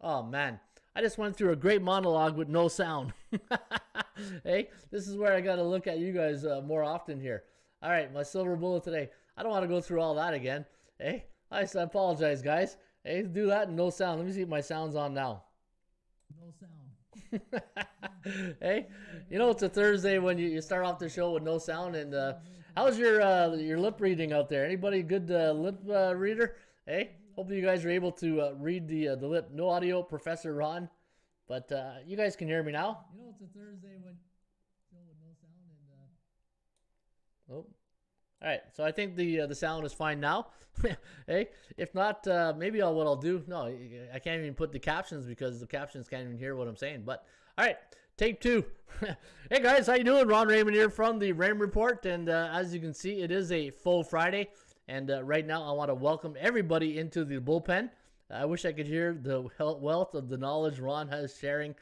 Oh, man. I just went through a great monologue with no sound. Hey, this is where I got to look at you guys more often here. All right, my silver bullet today. I don't want to go through all that again. Hey, I apologize, guys. Hey, do that and no sound. Let me see if my sound's on now. No sound. Hey, you know it's a Thursday when you start off the show with no sound. And how's your lip reading out there? Anybody good lip reader? Hey, hopefully you guys are able to read the lip. No audio, Professor Ron, but you guys can hear me now. You know it's a Thursday when show with no sound and oh. All right, so I think the sound is fine now. Hey, if not, maybe what I'll do. No, I can't even put the captions because the captions can't even hear what I'm saying. But all right, take two. Hey guys, how you doing? Ron Raymond here from the Ram Report, and as you can see, it is a full Friday. And right now, I want to welcome everybody into the bullpen. I wish I could hear the wealth of the knowledge Ron has sharing.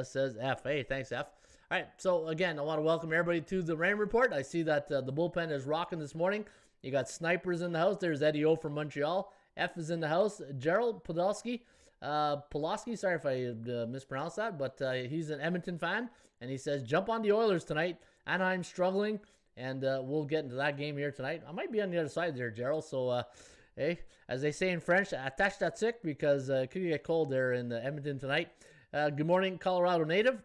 Says F. Hey, thanks, F. All right, so again, I want to welcome everybody to the Rain Report. I see that the bullpen is rocking this morning. You got snipers in the house. There's Eddie O from Montreal. F is in the house. Gerald Podolsky, sorry if I mispronounced that, but he's an Edmonton fan, and he says, jump on the Oilers tonight. Anaheim's struggling, and we'll get into that game here tonight. I might be on the other side there, Gerald, so hey, as they say in French, attache that sick, because it could get cold there in Edmonton tonight. Good morning, Colorado native.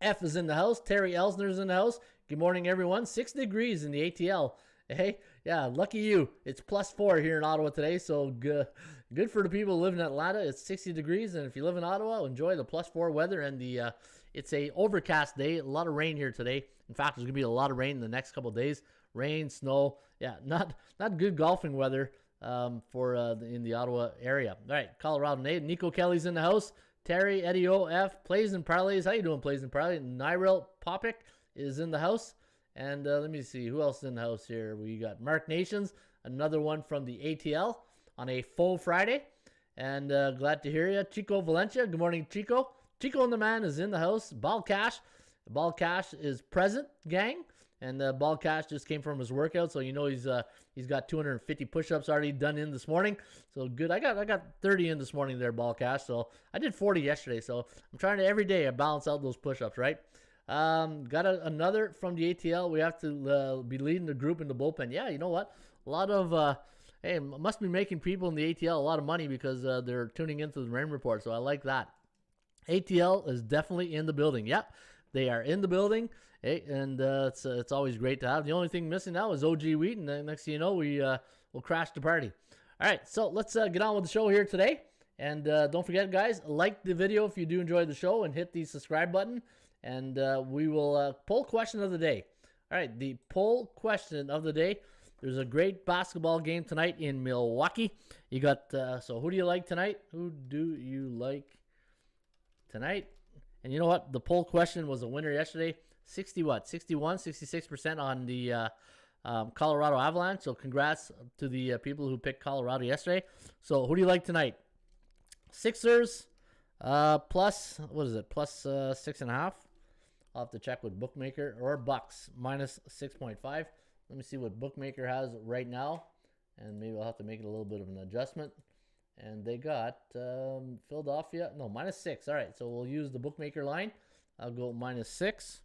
F is in the house. Terry Elsner's in the house. Good morning, everyone. 6 degrees in the ATL. Hey, yeah, lucky you. It's +4 here in Ottawa today, so good for the people who live in Atlanta. It's 60 degrees, and if you live in Ottawa, enjoy the +4 weather. And it's a overcast day. A lot of rain here today. In fact, there's gonna be a lot of rain in the next couple of days. Rain, snow. Yeah, not good golfing weather for in the Ottawa area. All right, Colorado native. Nico Kelly's in the house. Terry, Eddie O, F, Plays and Parlays. How you doing, Plays and Parlays? Nyril Popic is in the house. And let me see, who else is in the house here? We got Mark Nations, another one from the ATL on a full Friday. And glad to hear you. Chico Valencia, good morning, Chico. Chico and the Man is in the house. Ball Cash. Ball Cash is present, gang. And Ball Cash just came from his workout, so you know he's got 250 push-ups already done in this morning. So good. I got 30 in this morning there, Ball Cash. So I did 40 yesterday. So I'm trying to every day balance out those push-ups, right? Got another from the ATL. We have to be leading the group in the bullpen. Yeah, you know what? A lot of hey, must be making people in the ATL a lot of money because they're tuning into the Rain Report. So I like that. ATL is definitely in the building. Yep. They are in the building, and it's always great to have. The only thing missing now is OG Wheaton, and next thing you know, we'll crash the party. All right, so let's get on with the show here today. And don't forget, guys, like the video if you do enjoy the show, and hit the subscribe button, and we will poll question of the day. All right, the poll question of the day. There's a great basketball game tonight in Milwaukee. You got, so who do you like tonight? Who do you like tonight? And you know what? The poll question was a winner yesterday. 66% on the Colorado Avalanche. So congrats to the people who picked Colorado yesterday. So who do you like tonight? Sixers plus, what is it? Plus 6.5. I'll have to check with Bookmaker. Or Bucks minus 6.5. Let me see what Bookmaker has right now. And maybe I'll have to make it a little bit of an adjustment. And they got Philadelphia. No, -6. All right, so we'll use the Bookmaker line. I'll go -6.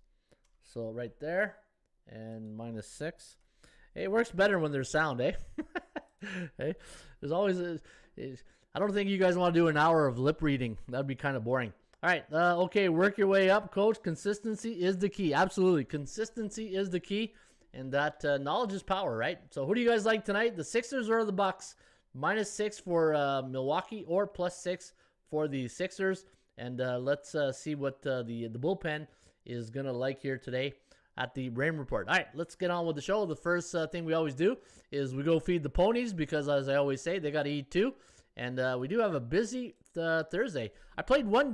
So right there. And -6. Hey, it works better when there's sound, eh? Hey, there's always I don't think you guys want to do an hour of lip reading. That would be kind of boring. All right, okay, work your way up, Coach. Consistency is the key. Absolutely. Consistency is the key. And that knowledge is power, right? So who do you guys like tonight? The Sixers or the Bucks? -6 for Milwaukee or +6 for the Sixers. And let's see what the bullpen is going to like here today at the Rain Report. All right, let's get on with the show. The first thing we always do is we go feed the ponies because, as I always say, they got to eat too. And we do have a busy Thursday. I played one,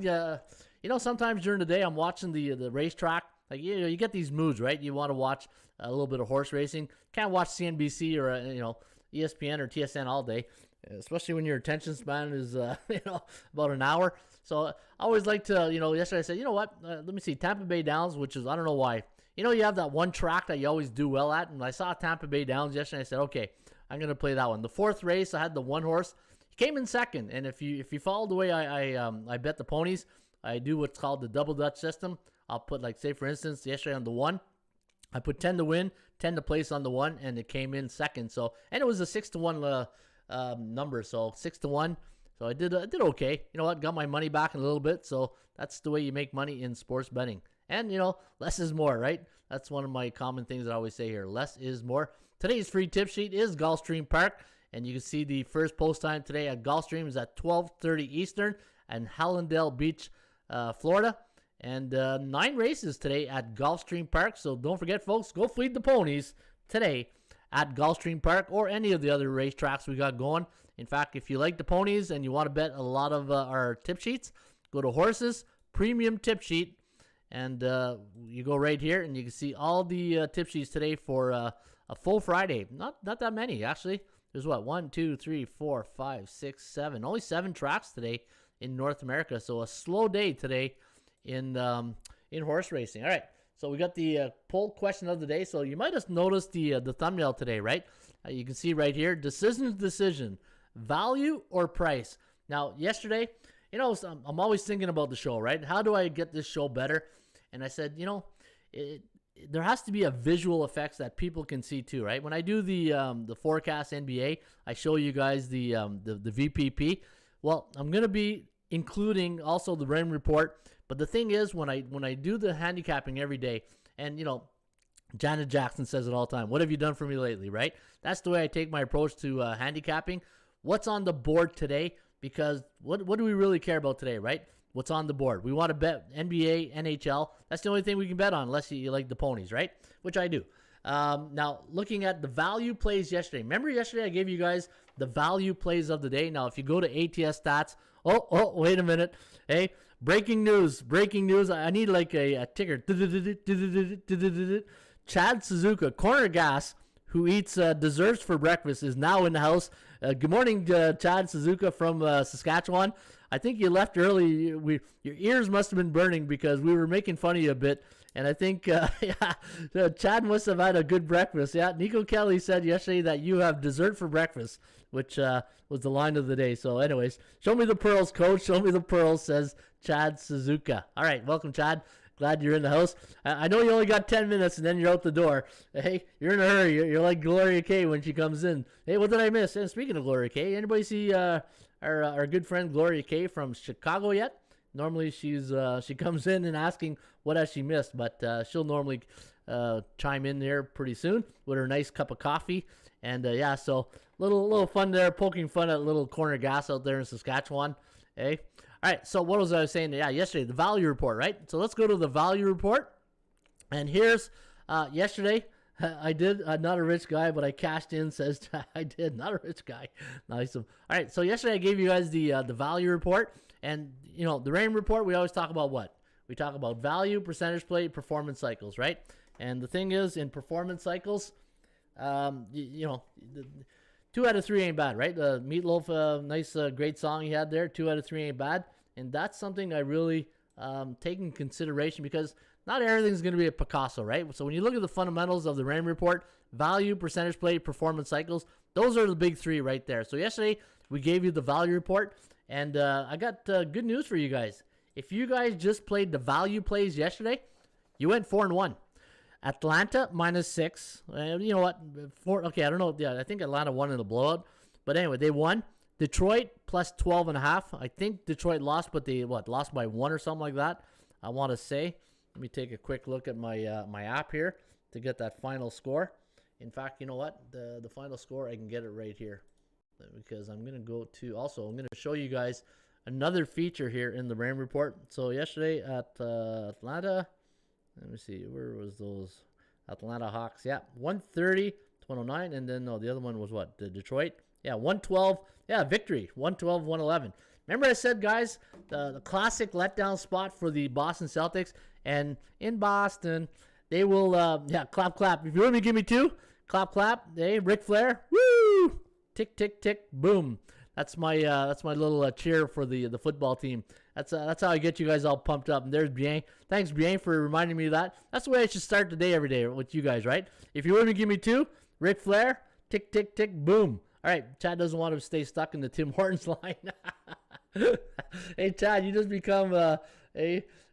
sometimes during the day I'm watching the racetrack. Like, you get these moods, right? You want to watch a little bit of horse racing. Can't watch CNBC or, ESPN or TSN all day, especially when your attention span is, about an hour. So I always like to, yesterday I said, you know what, let me see, Tampa Bay Downs, which is, I don't know why. You have that one track that you always do well at, and I saw Tampa Bay Downs yesterday, I said, okay, I'm going to play that one. The fourth race, I had the one horse. he came in second. And if you follow the way I bet the ponies, I do what's called the double Dutch system. I'll put, like, say for instance, yesterday on the 1, I put 10 to win, 10 to place on the 1, and it came in second. So, and it was a 6-1 number, so 6-1. So I did okay. You know what? Got my money back in a little bit. So that's the way you make money in sports betting. And, less is more, right? That's one of my common things that I always say here. Less is more. Today's free tip sheet is Gulfstream Park. And you can see the first post time today at Gulfstream is at 12:30 Eastern and Hallandale Beach, Florida. And 9 races today at Gulfstream Park. So don't forget, folks, go feed the ponies today at Gulfstream Park or any of the other racetracks we got going. In fact, if you like the ponies and you want to bet a lot of our tip sheets, go to Horses Premium Tip Sheet, and you go right here, and you can see all the tip sheets today for a full Friday. Not that many, actually. There's what, 1, 2, 3, 4, 5, 6, 7. Only 7 tracks today in North America. So a slow day today in horse racing. All right. So we got the poll question of the day. So you might have noticed the thumbnail today, right? You can see right here, decision, value or price. Now, yesterday, I'm always thinking about the show, right? How do I get this show better? And I said, there has to be a visual effects that people can see too, right? When I do the forecast NBA, I show you guys the VPP. Well, I'm going to be including also the Rain report. But the thing is, when I do the handicapping every day, and Janet Jackson says it all the time, what have you done for me lately, right? That's the way I take my approach to handicapping. What's on the board today? Because what do we really care about today, right? What's on the board? We want to bet NBA, NHL. That's the only thing we can bet on, unless you like the ponies, right? Which I do. Now, looking at the value plays yesterday. Remember yesterday I gave you guys the value plays of the day? Now, if you go to ATS Stats, oh, wait a minute. Hey, breaking news. I need like a ticker. Chad Suzuka, corner gas, who eats desserts for breakfast, is now in the house. Good morning, Chad Suzuka from Saskatchewan. I think you left early. Your ears must have been burning because we were making fun of you a bit. And I think Chad must have had a good breakfast. Yeah, Nico Kelly said yesterday that you have dessert for breakfast, which was the line of the day. So anyways, show me the pearls, coach. Show me the pearls, says Chad Suzuka. All right, welcome, Chad. Glad you're in the house. I know you only got 10 minutes and then you're out the door. Hey, you're in a hurry. You're like Gloria Kay when she comes in. Hey, what did I miss? And speaking of Gloria Kay, anybody see our good friend Gloria Kay from Chicago yet? Normally she comes in and asking what has she missed, but she'll normally chime in there pretty soon with her nice cup of coffee. And so little fun there, poking fun at little corner gas out there in Saskatchewan. Hey. All right, so what was I saying? Yeah, yesterday, the value report, right? So let's go to the value report. And here's yesterday, I did, not a rich guy, but I cashed in, says I did, not a rich guy. Nice. All right, so yesterday I gave you guys the value report. And, the Rain report, we always talk about what? We talk about value, percentage play, performance cycles, right? And the thing is, in performance cycles, 2 out of 3 ain't bad, right? Meatloaf, nice, great song he had there. 2 out of 3 ain't bad. And that's something I really take in consideration because not everything's going to be a Picasso, right? So when you look at the fundamentals of the Rain report, value, percentage play, performance cycles, those are the big 3 right there. So yesterday, we gave you the value report, and I got good news for you guys. If you guys just played the value plays yesterday, you went 4-1. Atlanta -6. You know what? I don't know. Yeah, I think Atlanta won in the blowout. But anyway, they won. Detroit plus 12.5. I think Detroit lost, but they lost by 1 or something like that. I want to say. Let me take a quick look at my my app here to get that final score. In fact, you know what? The final score, I can get it right here because I'm going to go to also. I'm going to show you guys another feature here in the Rain report. So yesterday at Atlanta. Let me see, where was those Atlanta Hawks? Yeah, 130-109, and then the other one was what? The Detroit? Yeah, 112. Yeah, victory, 112-111. Remember I said, guys, the classic letdown spot for the Boston Celtics, and in Boston, they will, clap. If you want me to give me 2, clap. Hey, Ric Flair, woo! Tick, tick, tick, boom. That's my little cheer for the football team. That's how I get you guys all pumped up. And there's Bien. Thanks, Bien, for reminding me of that. That's the way I should start the day every day with you guys, right? If you want to give me 2, Ric Flair, tick, tick, tick, boom. All right, Chad doesn't want to stay stuck in the Tim Hortons line. Hey, Chad, you just become our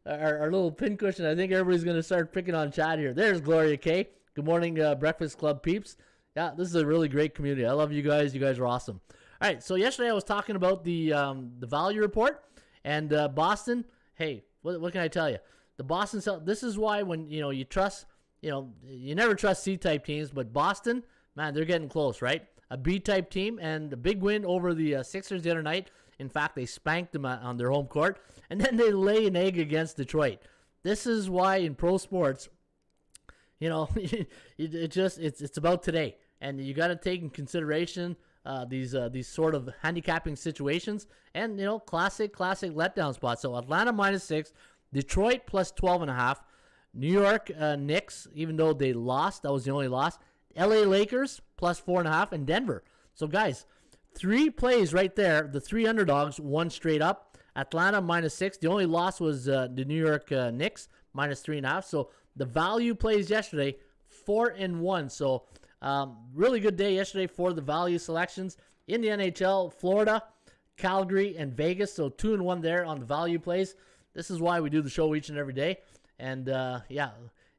little pincushion. I think everybody's going to start picking on Chad here. There's Gloria K. Good morning, Breakfast Club peeps. Yeah, this is a really great community. I love you guys. You guys are awesome. All right, so yesterday I was talking about the value report and Boston. Hey, what can I tell you? The Boston, this is why when you trust, you never trust C-type teams, but Boston, man, they're getting close, right? A B-type team and a big win over the Sixers the other night. In fact, they spanked them on their home court, and then they lay an egg against Detroit. This is why in pro sports, it's about today, and you got to take in consideration these sort of handicapping situations, and classic letdown spots. So Atlanta -6, Detroit plus 12.5, New York Knicks, even though they lost, that was the only loss. LA Lakers plus 4.5, and Denver. So guys, 3 plays right there. The 3 underdogs won straight up. Atlanta -6. The only loss was the New York Knicks -3.5. So the value plays yesterday 4-1. So really good day yesterday for the value selections in the NHL. Florida, Calgary, and Vegas. So 2-1 there on the value plays. This is why we do the show each and every day. And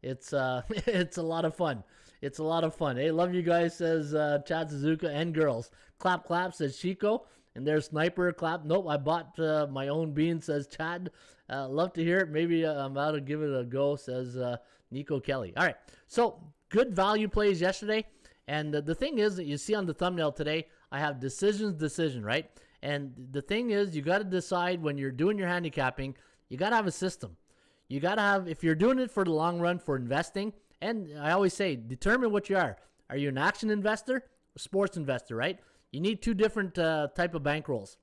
it's it's a lot of fun. It's a lot of fun. Hey, love you guys, says Chad Suzuka, and girls. Clap, clap, says Chico. And there's Sniper. Clap. Nope, I bought my own bean, says Chad. Love to hear it. Maybe I'm about to give it a go, says Nico Kelly. All right, so good value plays yesterday. And the thing is that you see on the thumbnail today, I have decision, right? And the thing is, you got to decide when you're doing your handicapping, you got to have a system. You got to have, if you're doing it for the long run for investing, and I always say, determine what you are. Are you an action investor or sports investor, right? You need 2 different type of bankrolls.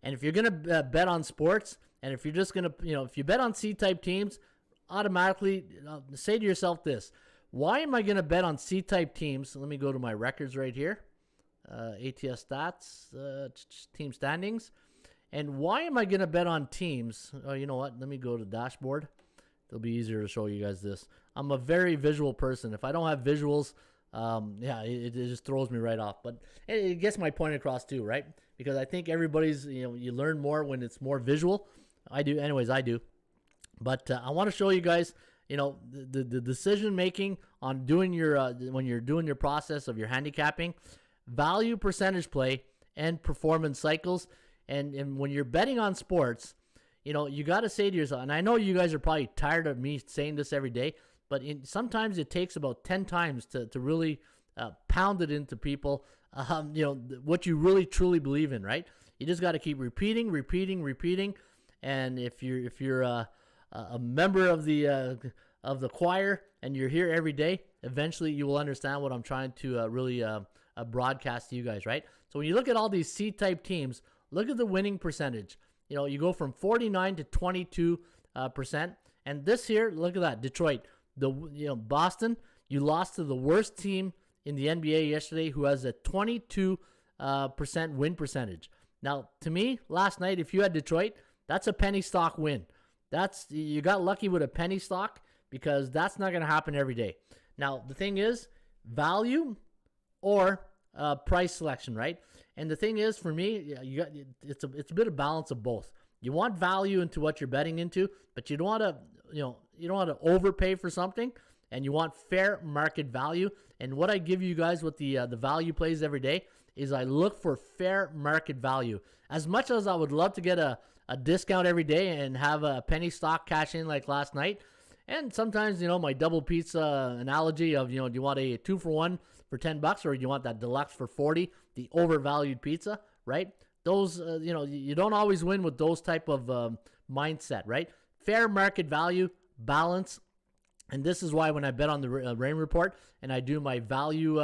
And if you're going to bet on sports, and if you're just going to, if you bet on C-type teams, automatically say to yourself this: why am I going to bet on C-type teams? So let me go to my records right here. ATS stats, team standings. And why am I going to bet on teams? Oh, you know what? Let me go to dashboard. It'll be easier to show you guys this. I'm a very visual person. If I don't have visuals, it just throws me right off. But it gets my point across too, right? Because I think everybody's, you learn more when it's more visual. I do. Anyways, I do. But I want to show you guys, the decision making on doing your, when you're doing your process of your handicapping, value percentage play, and performance cycles. And when you're betting on sports, you got to say to yourself, and I know you guys are probably tired of me saying this every day, but sometimes it takes about 10 times to really pound it into people, what you really truly believe in, right? You just got to keep repeating. And if you're a member of the choir and you're here every day, eventually you will understand what I'm trying to really broadcast to you guys, right? So when you look at all these C-type teams, look at the winning percentage. You go from 49 to 22%. And this here, look at that, Detroit. Boston, you lost to the worst team in the NBA yesterday, who has a 22% win percentage. Now, to me, last night, if you had Detroit, that's a penny stock win. You got lucky with a penny stock, because that's not going to happen every day. Now, the thing is, value or price selection, right? And the thing is, for me, it's a bit of balance of both. You want value into what you're betting into, but you don't want to, you don't want to overpay for something, and you want fair market value. And what I give you guys with the value plays every day is I look for fair market value. As much as I would love to get a discount every day and have a penny stock cash in like last night, and sometimes, my double pizza analogy of, do you want a 2-for-1 for $10, or do you want that deluxe for $40, the overvalued pizza, right? Those, you don't always win with those type of mindset, right? Fair market value, balance. And this is why when I bet on the Rain Report and I do my value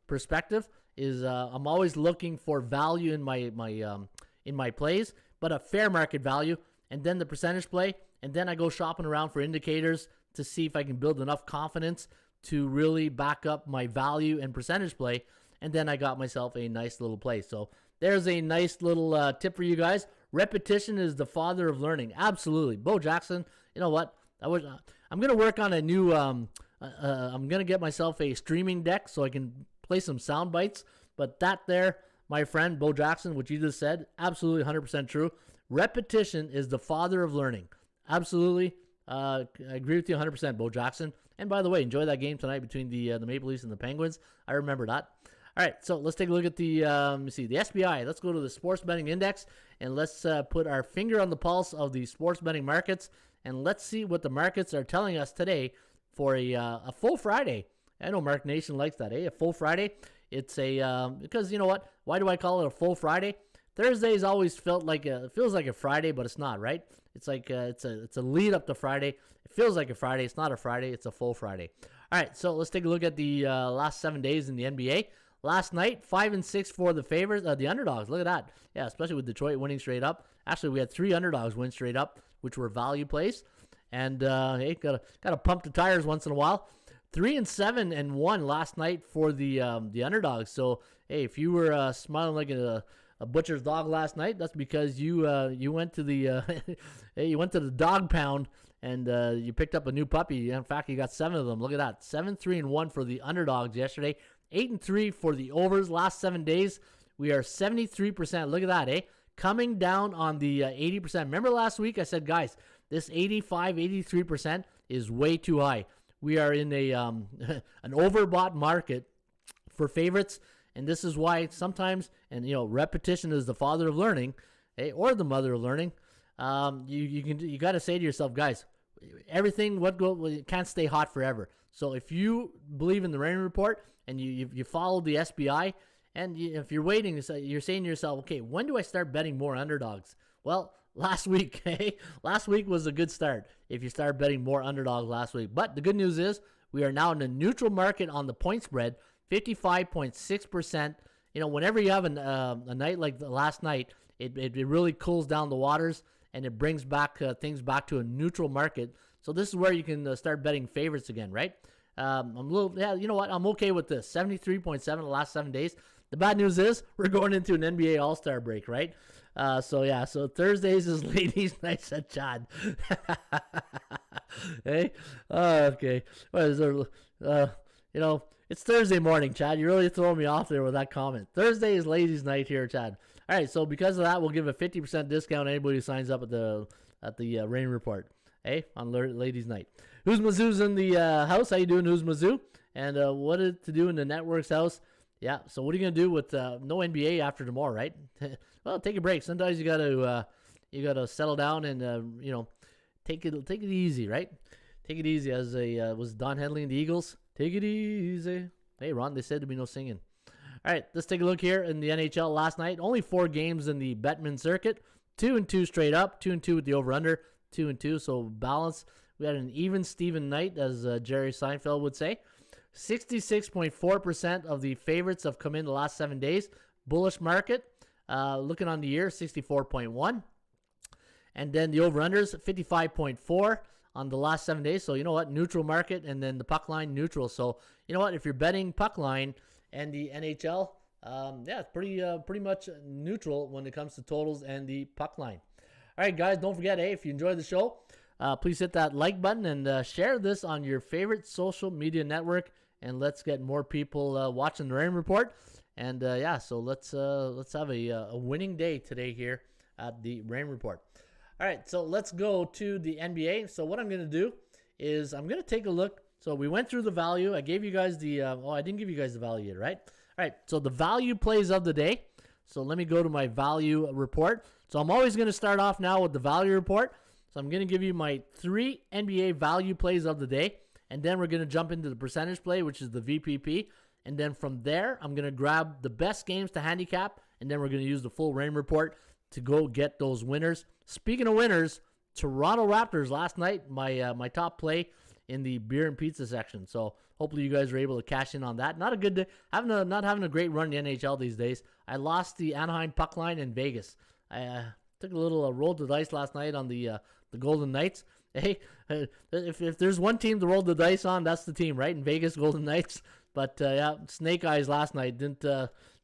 perspective, is I'm always looking for value in my plays, but a fair market value, and then the percentage play, and then I go shopping around for indicators to see if I can build enough confidence to really back up my value and percentage play, and then I got myself a nice little play. So there's a nice little tip for you guys. Repetition is the father of learning. Absolutely. Bo Jackson, you know what? I'm going to work on a new, I'm going to get myself a streaming deck so I can play some sound bites But that there, my friend, Bo Jackson, what you just said, absolutely 100% true. Repetition is the father of learning. Absolutely. I agree with you 100%, Bo Jackson. And by the way, enjoy that game tonight between the Maple Leafs and the Penguins. I remember that. All right, so let's take a look at the let me see, the SBI. Let's go to the Sports Betting Index, and let's put our finger on the pulse of the sports betting markets, and let's see what the markets are telling us today for a full Friday. I know Mark Nation likes that, eh? A full Friday. It's because you know what? Why do I call it a full Friday? Thursdays always feels like a Friday, but it's not, right? It's like it's a lead up to Friday. It feels like a Friday. It's not a Friday. It's a full Friday. All right, so let's take a look at the last 7 days in the NBA. Last night, 5-6 for the favorites, the underdogs. Look at that. Yeah, especially with Detroit winning straight up. Actually, we had 3 underdogs win straight up, which were value plays. And hey, gotta pump the tires once in a while. 3-7-1 last night for the underdogs. So hey, if you were smiling like a butcher's dog last night, that's because you went to the you went to the dog pound and you picked up a new puppy. In fact, you got 7 of them. Look at that. 7-3-1 for the underdogs yesterday. 8-3 for the overs. Last 7 days, we are 73%. Look at that, eh? Coming down on the 80%. Remember last week I said, guys, this 85, 83% is way too high. We are in a an overbought market for favorites, and this is why sometimes, and you know, repetition is the father of learning, eh, or the mother of learning. You got to say to yourself, guys, everything can't stay hot forever. So if you believe in the Raymond Report and you follow the SBI, and if you're waiting, you're saying to yourself, okay, when do I start betting more underdogs? Well, last week, hey, last week was a good start if you start betting more underdogs last week. But the good news is we are now in a neutral market on the point spread, 55.6%. You know, whenever you have a night like the last night, it really cools down the waters and it brings back things back to a neutral market. So this is where you can start betting favorites again, right? You know what? I'm okay with this. 73.7 the last 7 days. The bad news is we're going into an NBA All-Star break, right? So Thursdays is ladies' night, said Chad. Hey, okay. What is there? You know, it's Thursday morning, Chad. You really throwing me off there with that comment. Thursday is ladies' night here, Chad. All right, so because of that, we'll give a 50% discount to anybody who signs up at the Rain Report. Hey, on ladies' night. Who's Mizzou's in the house? How you doing, Who's Mizzou? And what is to do in the network's house? Yeah, so what are you gonna do with no NBA after tomorrow, right? Well, take a break. Sometimes you gotta settle down and you know, take it easy, right? Take it easy, as was Don Henley and the Eagles. Take it easy. Hey, Ron, they said there'd be no singing. All right, let's take a look here in the NHL last night. Only 4 games in the Bettman circuit. 2-2 straight up. 2-2 with the over/under. 2-2, so balance. We had an even Steven night, as Jerry Seinfeld would say. 66.4% of the favorites have come in the last 7 days. Bullish market. Looking on the year, 64.1. And then the over-unders, 55.4 on the last 7 days. So you know what? Neutral market, and then the puck line neutral. So you know what? If you're betting puck line and the NHL, yeah, it's pretty much neutral when it comes to totals and the puck line. All right, guys, don't forget, hey, if you enjoyed the show, please hit that like button and share this on your favorite social media network, and let's get more people watching the Rain Report. And yeah, so let's have a winning day today here at the Rain Report. All right, so let's go to the NBA. So what I'm going to do is I'm going to take a look. So we went through the value. I gave you guys the I didn't give you guys the value yet, right? All right, so the value plays of the day. So let me go to my value report. So I'm always going to start off now with the value report. So I'm going to give you my 3 NBA value plays of the day. And then we're going to jump into the percentage play, which is the VPP. And then from there, I'm going to grab the best games to handicap. And then we're going to use the full Rain Report to go get those winners. Speaking of winners, Toronto Raptors last night, my top play in the beer and pizza section. So hopefully you guys were able to cash in on that. Not a good day. Not having a great run in the NHL these days. I lost the Anaheim puck line in Vegas. I took a little roll the dice last night on the Golden Knights. Hey, if there's one team to roll the dice on, that's the team, right? In Vegas, Golden Knights. But yeah, Snake Eyes last night didn't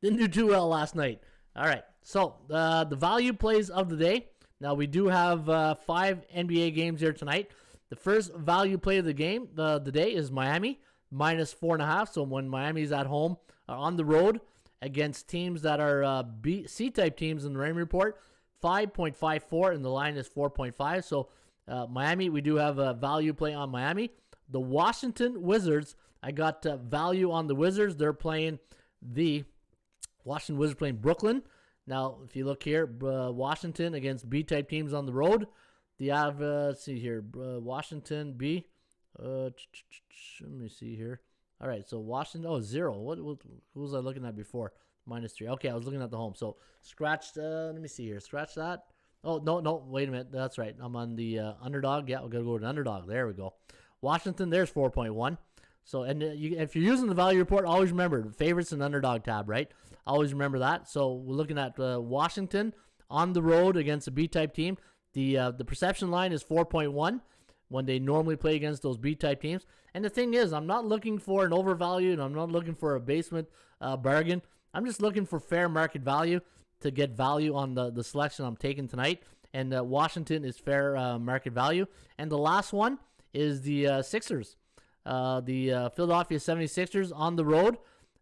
do too well last night. All right, so the value plays of the day. Now we do have 5 NBA games here tonight. The first value play of the game, the day, is Miami minus 4.5. So when Miami's at home or on the road against teams that are C-type teams in the Raymond Report, 5.54, and the line is 4.5. So Miami, we do have a value play on Miami. The Washington Wizards, I got value on the Wizards. They're playing the Washington Wizards playing Brooklyn. Now, if you look here, Washington against B-type teams on the road. The have, let's see here, Washington B. Let me see here. All right, so Washington, 0. Who was I looking at before? -3. Okay, I was looking at the home. So scratch, let me see here. Scratch that. Oh, no, wait a minute. That's right. I'm on the underdog. Yeah, we're going to go to underdog. There we go. Washington, there's 4.1. So, and if you're using the value report, always remember the favorites and underdog tab, right? Always remember that. So we're looking at Washington on the road against a B-type team. The perception line is 4.1 when they normally play against those B-type teams. And the thing is, I'm not looking for an overvalue, and I'm not looking for a basement bargain. I'm just looking for fair market value to get value on the selection I'm taking tonight. And Washington is fair market value. And the last one is the Sixers. The Philadelphia 76ers on the road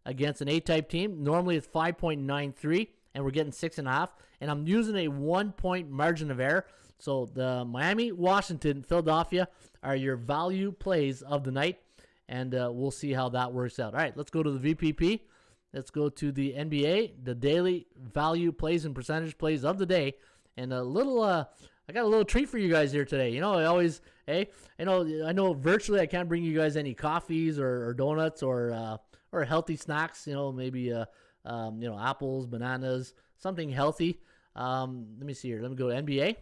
against an A-type team. Normally it's 5.93, and we're getting 6.5. And I'm using a 1-point margin of error. So the Miami, Washington, Philadelphia are your value plays of the night, and we'll see how that works out. All right, let's go to the VPP. Let's go to the NBA, the daily value plays and percentage plays of the day. And I got a little treat for you guys here today. You know, I know virtually I can't bring you guys any coffees or donuts or healthy snacks. You know, maybe apples, bananas, something healthy. Let me see here. Let me go to NBA.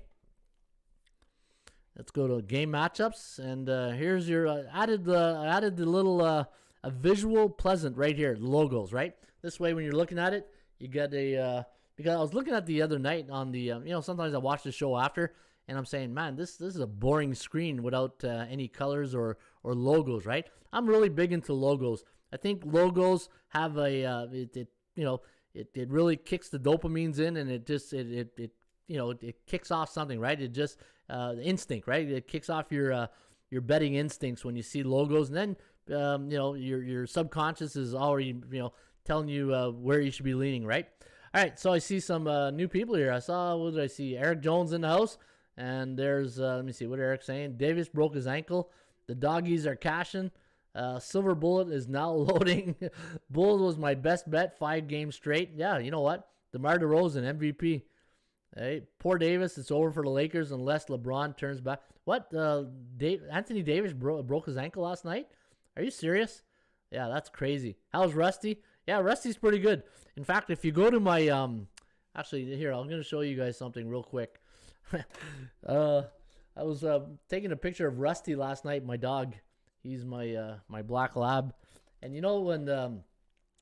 Let's go to game matchups, and here's your added the little a visual pleasant right here, the logos, right? This way, when you're looking at it, you get a because I was looking at the other night on the sometimes I watch the show after, and I'm saying, man, this is a boring screen without any colors or logos, right? I'm really big into logos. I think logos have it really kicks the dopamines in, and it kicks off something, right? It just instinct, right? It kicks off your betting instincts when you see logos, and then your subconscious is already telling you where you should be leaning, right? All right, so I see some new people here. What did I see? Eric Jones in the house, and there's let me see what Eric's saying. Davis broke his ankle. The doggies are cashing. Silver Bullet is now loading. Bulls was my best bet 5 games straight. Yeah, you know what? DeMar DeRozan MVP. Hey, poor Davis. It's over for the Lakers unless LeBron turns back. What? Anthony Davis broke his ankle last night? Are you serious? Yeah, that's crazy. How's Rusty? Yeah, Rusty's pretty good. In fact, if you go to my actually here, I'm going to show you guys something real quick. I was taking a picture of Rusty last night, my dog. He's my black lab. And you know when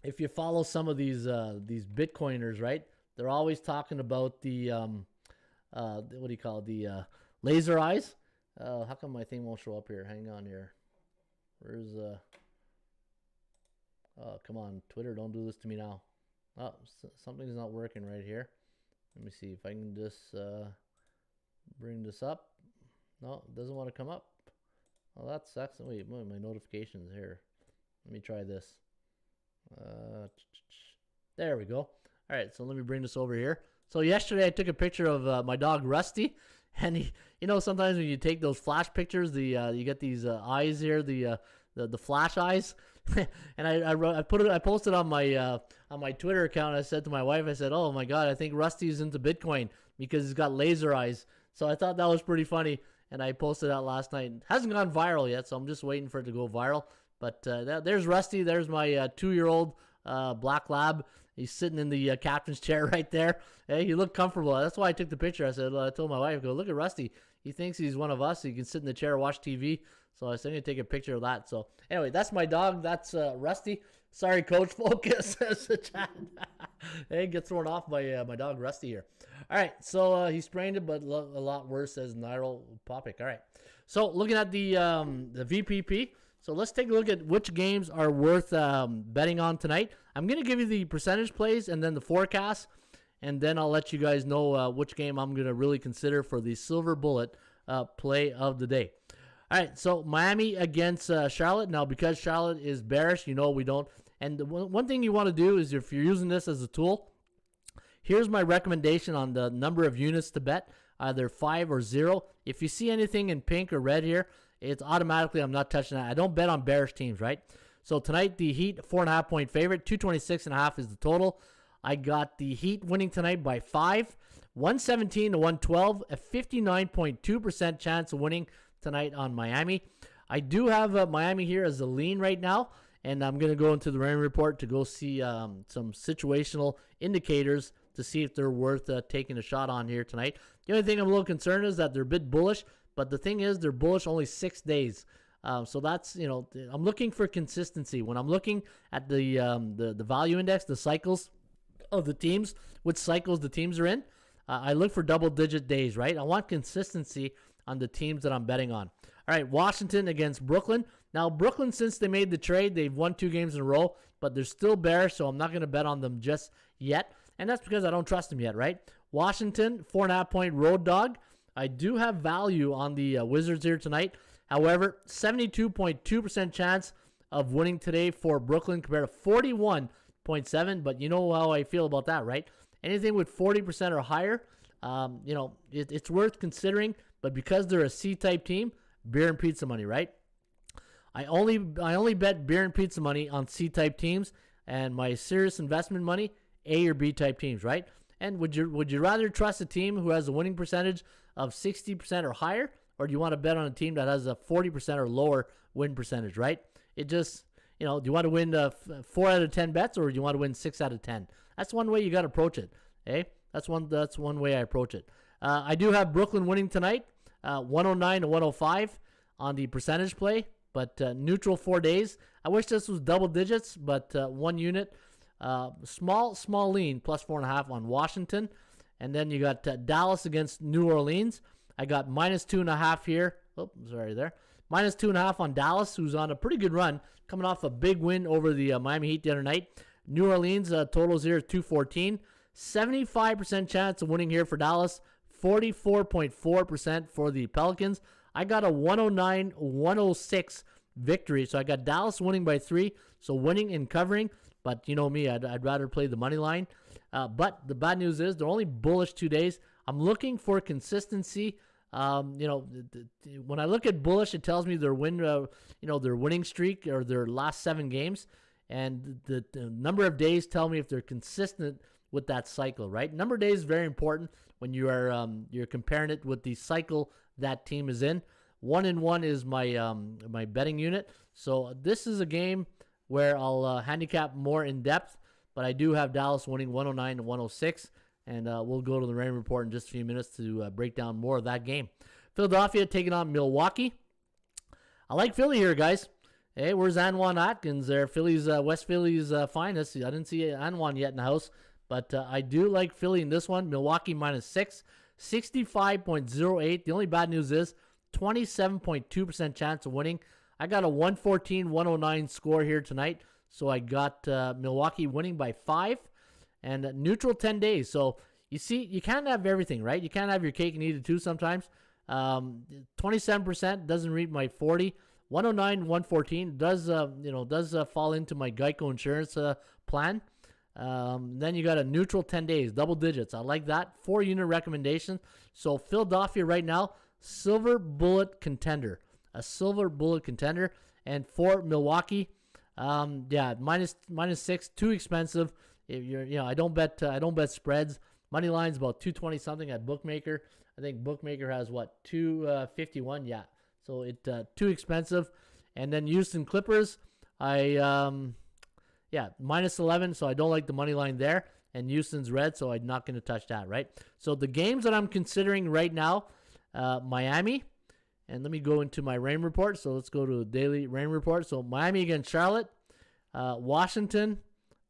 if you follow some of these Bitcoiners, right? They're always talking about the what do you call it? The laser eyes. How come my thing won't show up here? Hang on here. Where's oh, come on, Twitter, don't do this to me now. Oh, something's not working right here. Let me see if I can just bring this up. No, it doesn't want to come up. Oh, that sucks. Wait, my notifications here. Let me try this. There we go. All right, so let me bring this over here. So yesterday I took a picture of my dog Rusty, and he, sometimes when you take those flash pictures, you get these eyes here, the flash eyes, and I posted on my Twitter account. I said to my wife, I said, "Oh my God, I think Rusty's into Bitcoin because he's got laser eyes." So I thought that was pretty funny, and I posted that last night. It hasn't gone viral yet, so I'm just waiting for it to go viral. But there's Rusty. There's my 2-year-old black lab. He's sitting in the captain's chair right there. Hey, he looked comfortable. That's why I took the picture. I told my wife, "Look at Rusty. He thinks he's one of us. He can sit in the chair, watch TV." So I said, "I'm going to take a picture of that." So anyway, that's my dog. That's Rusty. Sorry, Coach Focus, says the chat. Hey, get thrown off by my dog Rusty here. All right, so he sprained it, but a lot worse, says Nairo Popic. All right, so looking at the VPP. So let's take a look at which games are worth betting on tonight. I'm going to give you the percentage plays and then the forecast, and then I'll let you guys know which game I'm going to really consider for the Silver Bullet play of the day. All right, so Miami against Charlotte. Now, because Charlotte is bearish, we don't And the one thing you want to do is, if you're using this as a tool, here's my recommendation on the number of units to bet, either 5 or 0. If you see anything in pink or red here, it's automatically, I'm not touching that. I don't bet on bearish teams, right? So tonight, the Heat, 4.5 point favorite, 226.5 is the total. I got the Heat winning tonight by 5, 117 to 112, a 59.2% chance of winning tonight on Miami. I do have Miami here as a lean right now, and I'm going to go into the rain report to go see some situational indicators to see if they're worth taking a shot on here tonight. The only thing I'm a little concerned is that they're a bit bullish, but the thing is they're bullish only 6 days. So that's, I'm looking for consistency. When I'm looking at the value index, the cycles of the teams, which cycles the teams are in, I look for double-digit days, right? I want consistency on the teams that I'm betting on. All right, Washington against Brooklyn. Now, Brooklyn, since they made the trade, they've won 2 games in a row, but they're still bearish, so I'm not going to bet on them just yet. And that's because I don't trust them yet, right? Washington, 4.5 point road dog. I do have value on the Wizards here tonight. However, 72.2% chance of winning today for Brooklyn compared to 41.7. But you know how I feel about that, right? Anything with 40% or higher, it's worth considering. But because they're a C-type team, beer and pizza money, right? I only bet beer and pizza money on C-type teams, and my serious investment money, A or B-type teams, right? And would you rather trust a team who has a winning percentage of 60% or higher, or do you want to bet on a team that has a 40% or lower win percentage, right? It just, do you want to win 4 out of 10 bets, or do you want to win 6 out of 10? That's one way you got to approach it, okay? That's one way I approach it. I do have Brooklyn winning tonight, 109 to 105 on the percentage play, but neutral 4 days. I wish this was double digits, but 1 unit. Small lean, plus 4.5 on Washington. And then you got Dallas against New Orleans. I got minus 2.5 here. Oh, sorry there. Minus 2.5 on Dallas, who's on a pretty good run, coming off a big win over the Miami Heat the other night. New Orleans totals here 214. 75% chance of winning here for Dallas. 44.4% for the Pelicans. I got a 109-106 victory. So I got Dallas winning by 3. So winning and covering. But you know me, I'd rather play the money line. But the bad news is they're only bullish 2 days. I'm looking for consistency. When I look at bullish, it tells me their winning streak or their last 7 games, and the number of days tell me if they're consistent with that cycle. Right, number of days is very important when you are you're comparing it with the cycle that team is in. 1-1 is my betting unit. So this is a game where I'll handicap more in depth, but I do have Dallas winning 109 to 106. And we'll go to the rain report in just a few minutes to break down more of that game. Philadelphia taking on Milwaukee. I like Philly here, guys. Hey, where's Anwan Atkins there? West Philly's finest. I didn't see Anwan yet in the house, but I do like Philly in this one. Milwaukee minus 6, 65.08. The only bad news is 27.2% chance of winning. I got a 114-109 score here tonight, so I got Milwaukee winning by 5. And neutral 10 days. So you see, you can't have everything, right? You can't have your cake and eat it too sometimes. 27% doesn't reach my 40. 109, 114 does fall into my Geico insurance plan. Then you got a neutral 10 days, double digits. I like that. 4 unit recommendation. So Philadelphia right now, silver bullet contender. A silver bullet contender. And for Milwaukee, minus 6, too expensive. I don't bet spreads. Money line's about 220 something at Bookmaker. I think Bookmaker has 251. Yeah, so it too expensive. And then Houston Clippers, minus 11. So I don't like the money line there. And Houston's red, so I'm not going to touch that. Right. So the games that I'm considering right now, Miami, and let me go into my rain report. So let's go to the daily rain report. So Miami against Charlotte, Washington,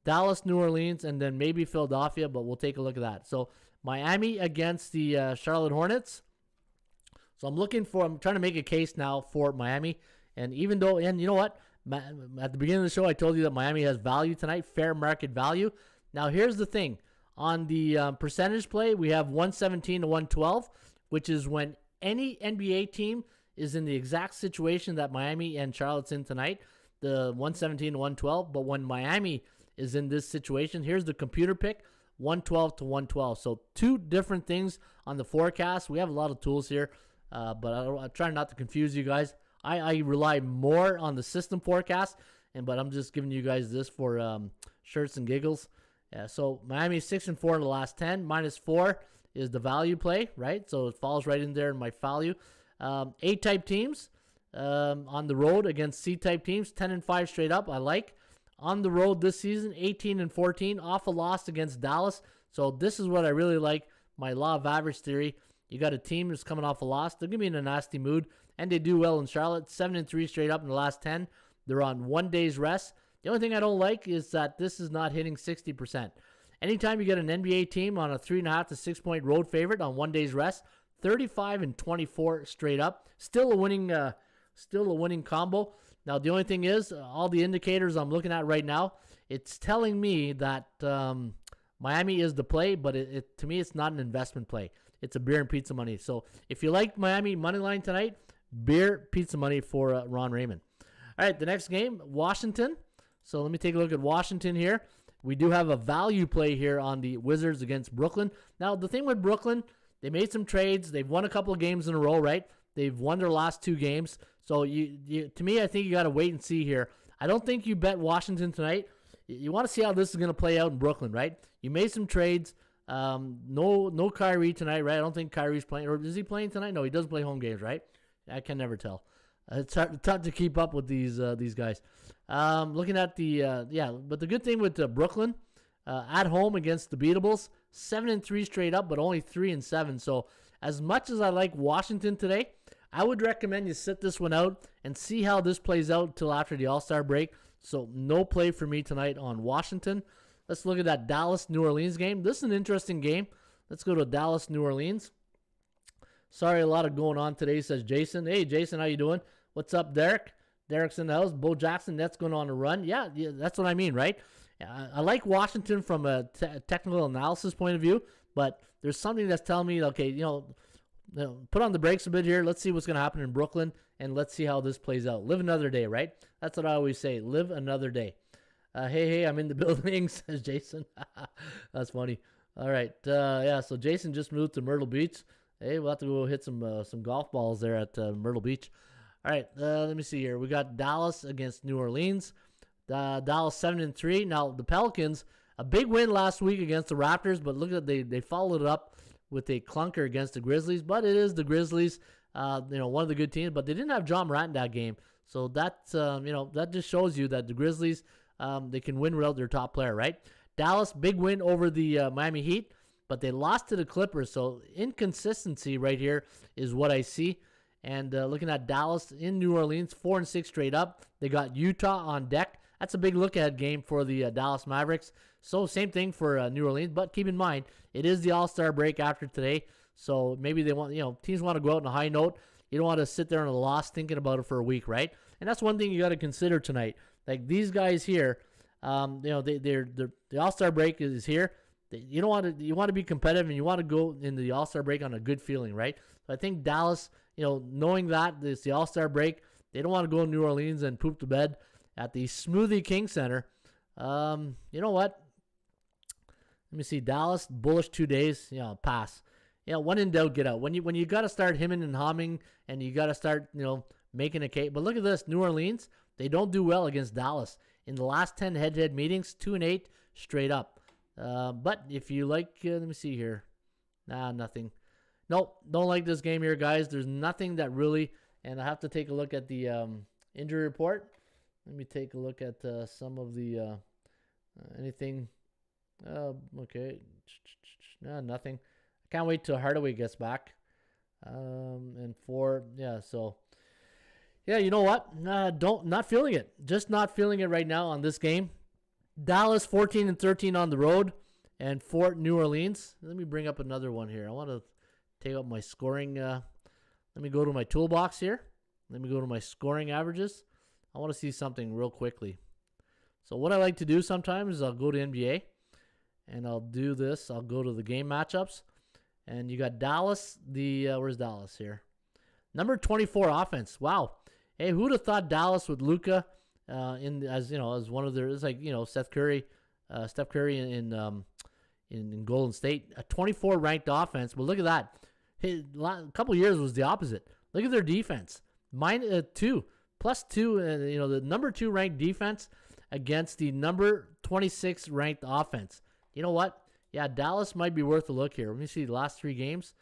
Dallas, New Orleans, and then maybe Philadelphia, but we'll take a look at that. So Miami against the Charlotte Hornets. So I'm trying to make a case now for Miami. And you know what? At the beginning of the show, I told you that Miami has value tonight, fair market value. Now here's the thing. On the percentage play, we have 117 to 112, which is when any NBA team is in the exact situation that Miami and Charlotte's in tonight. the 117 to 112. But when Miami is in this situation, here's the computer pick, 112 to 112. So two different things on the forecast. We have a lot of tools here, but I try not to confuse you guys. I rely more on the system forecast, but I'm just giving you guys this for shirts and giggles. Yeah, so Miami 6-4 in the last 10. -4 is the value play, right? So it falls right in there in my value. A-type teams on the road against C-type teams, 10-5 straight up. I like. On the road this season, 18-14, off a loss against Dallas. So this is what I really like, my law of average theory. You got a team that's coming off a loss. They're going to be in a nasty mood, and they do well in Charlotte. 7-3 straight up in the last 10. They're on 1 day's rest. The only thing I don't like is that this is not hitting 60%. Anytime you get an NBA team on a 3.5 to 6 point road favorite on 1 day's rest, 35-24 straight up. Still a winning combo. Now the only thing is, all the indicators I'm looking at right now, it's telling me that Miami is the play, but to me it's not an investment play. It's a beer and pizza money. So if you like Miami money line tonight, beer, pizza money for Ron Raymond. All right, the next game, Washington. So let me take a look at Washington here. We do have a value play here on the Wizards against Brooklyn. Now, the thing with Brooklyn, they made some trades. They've won a couple of games in a row, right? They've won their last 2 games. So, to me, I think you got to wait and see here. I don't think you bet Washington tonight. You want to see how this is going to play out in Brooklyn, right? You made some trades. No Kyrie tonight, right? I don't think Kyrie's playing. Or is he playing tonight? No, he does play home games, right? I can never tell. It's tough to keep up with these guys. Looking at but the good thing with Brooklyn, at home against the Beatables, 7-3 straight up, but only 3-7. So as much as I like Washington today, I would recommend you sit this one out and see how this plays out till after the All-Star break. So no play for me tonight on Washington. Let's look at that Dallas-New Orleans game. This is an interesting game. Let's go to Dallas-New Orleans. Sorry, a lot of going on today, says Jason. Hey, Jason, how you doing? What's up, Derek? Derek's in the house. Bo Jackson, that's going on a run. Yeah, that's what I mean, right? I like Washington from a technical analysis point of view, but there's something that's telling me, okay, put on the brakes a bit here. Let's see what's going to happen in Brooklyn, and let's see how this plays out. Live another day, right? That's what I always say. Live another day. Hey, I'm in the building, says Jason. That's funny. All right. So Jason just moved to Myrtle Beach. Hey, we'll have to go hit some golf balls there at Myrtle Beach. All right, let me see here. We got Dallas against New Orleans. Dallas 7-3. Now, the Pelicans, a big win last week against the Raptors, but look at they followed it up with a clunker against the Grizzlies. But it is the Grizzlies, one of the good teams. But they didn't have John Morant in that game. So that's, that just shows you that the Grizzlies, they can win without their top player, right? Dallas, big win over the Miami Heat, but they lost to the Clippers. So inconsistency right here is what I see. And looking at Dallas in New Orleans, 4-6 straight up. They got Utah on deck. That's a big look-ahead game for the Dallas Mavericks. So same thing for New Orleans. But keep in mind, it is the All-Star break after today. So maybe they want, teams want to go out on a high note. You don't want to sit there on a loss thinking about it for a week, right? And that's one thing you got to consider tonight. Like these guys here, the All-Star break is here. You want to be competitive, and you want to go into the All-Star break on a good feeling, right? So I think Dallas, knowing that it's the All-Star break, they don't want to go to New Orleans and poop the bed at the Smoothie King Center. You know what? Let me see. Dallas, bullish 2 days. Pass. When in doubt, get out. When you got to start hemming and hawing, and you got to start, making a case. But look at this. New Orleans, they don't do well against Dallas. In the last 10 head-to-head meetings, 2-8 straight up. But if you like, let me see here. Nothing. Nope, don't like this game here, guys. There's nothing that really, and I have to take a look at the injury report. Let me take a look at some of the anything. Okay, nothing. I can't wait till Hardaway gets back. You know what? Not feeling it. Just not feeling it right now on this game. Dallas 14-13 on the road, and Fort New Orleans. Let me bring up another one here. I want to take up my scoring. Let me go to my toolbox here. Let me go to my scoring averages. I want to see something real quickly. So what I like to do sometimes is I'll go to NBA, and I'll do this. I'll go to the game matchups, and you got Dallas. Where's Dallas here? Number 24 offense. Wow. Hey, who would have thought Dallas with Luka as one of their, it's like, Steph Curry in Golden State, a 24 ranked offense. But look at that. A couple of years was the opposite. Look at their defense. +2, the number 2 ranked defense against the number 26 ranked offense. You know what? Yeah, Dallas might be worth a look here. Let me see the last 3 games.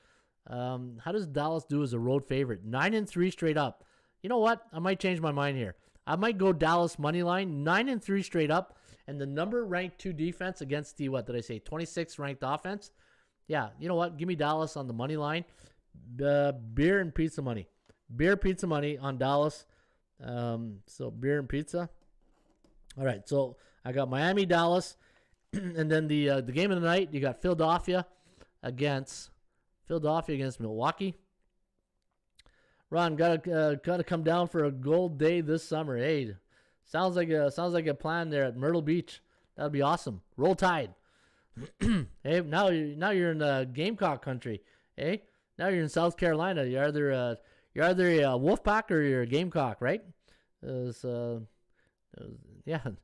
How does Dallas do as a road favorite? 9-3 straight up. You know what? I might change my mind here. I might go Dallas money line, 9-3 straight up, and the number ranked 2 defense against the 26 ranked offense. Yeah, you know what? Give me Dallas on the money line. Beer and pizza money. Beer, pizza money on Dallas. So beer and pizza. All right, so I got Miami, Dallas, and then the game of the night, you got Philadelphia against Milwaukee. Ron, gotta come down for a gold day this summer. Hey, sounds like a plan there at Myrtle Beach. That'd be awesome. Roll Tide. Hey, now you're in Gamecock country. Hey, now you're in South Carolina. You're either a Wolfpack or you're a Gamecock, right? Yeah. All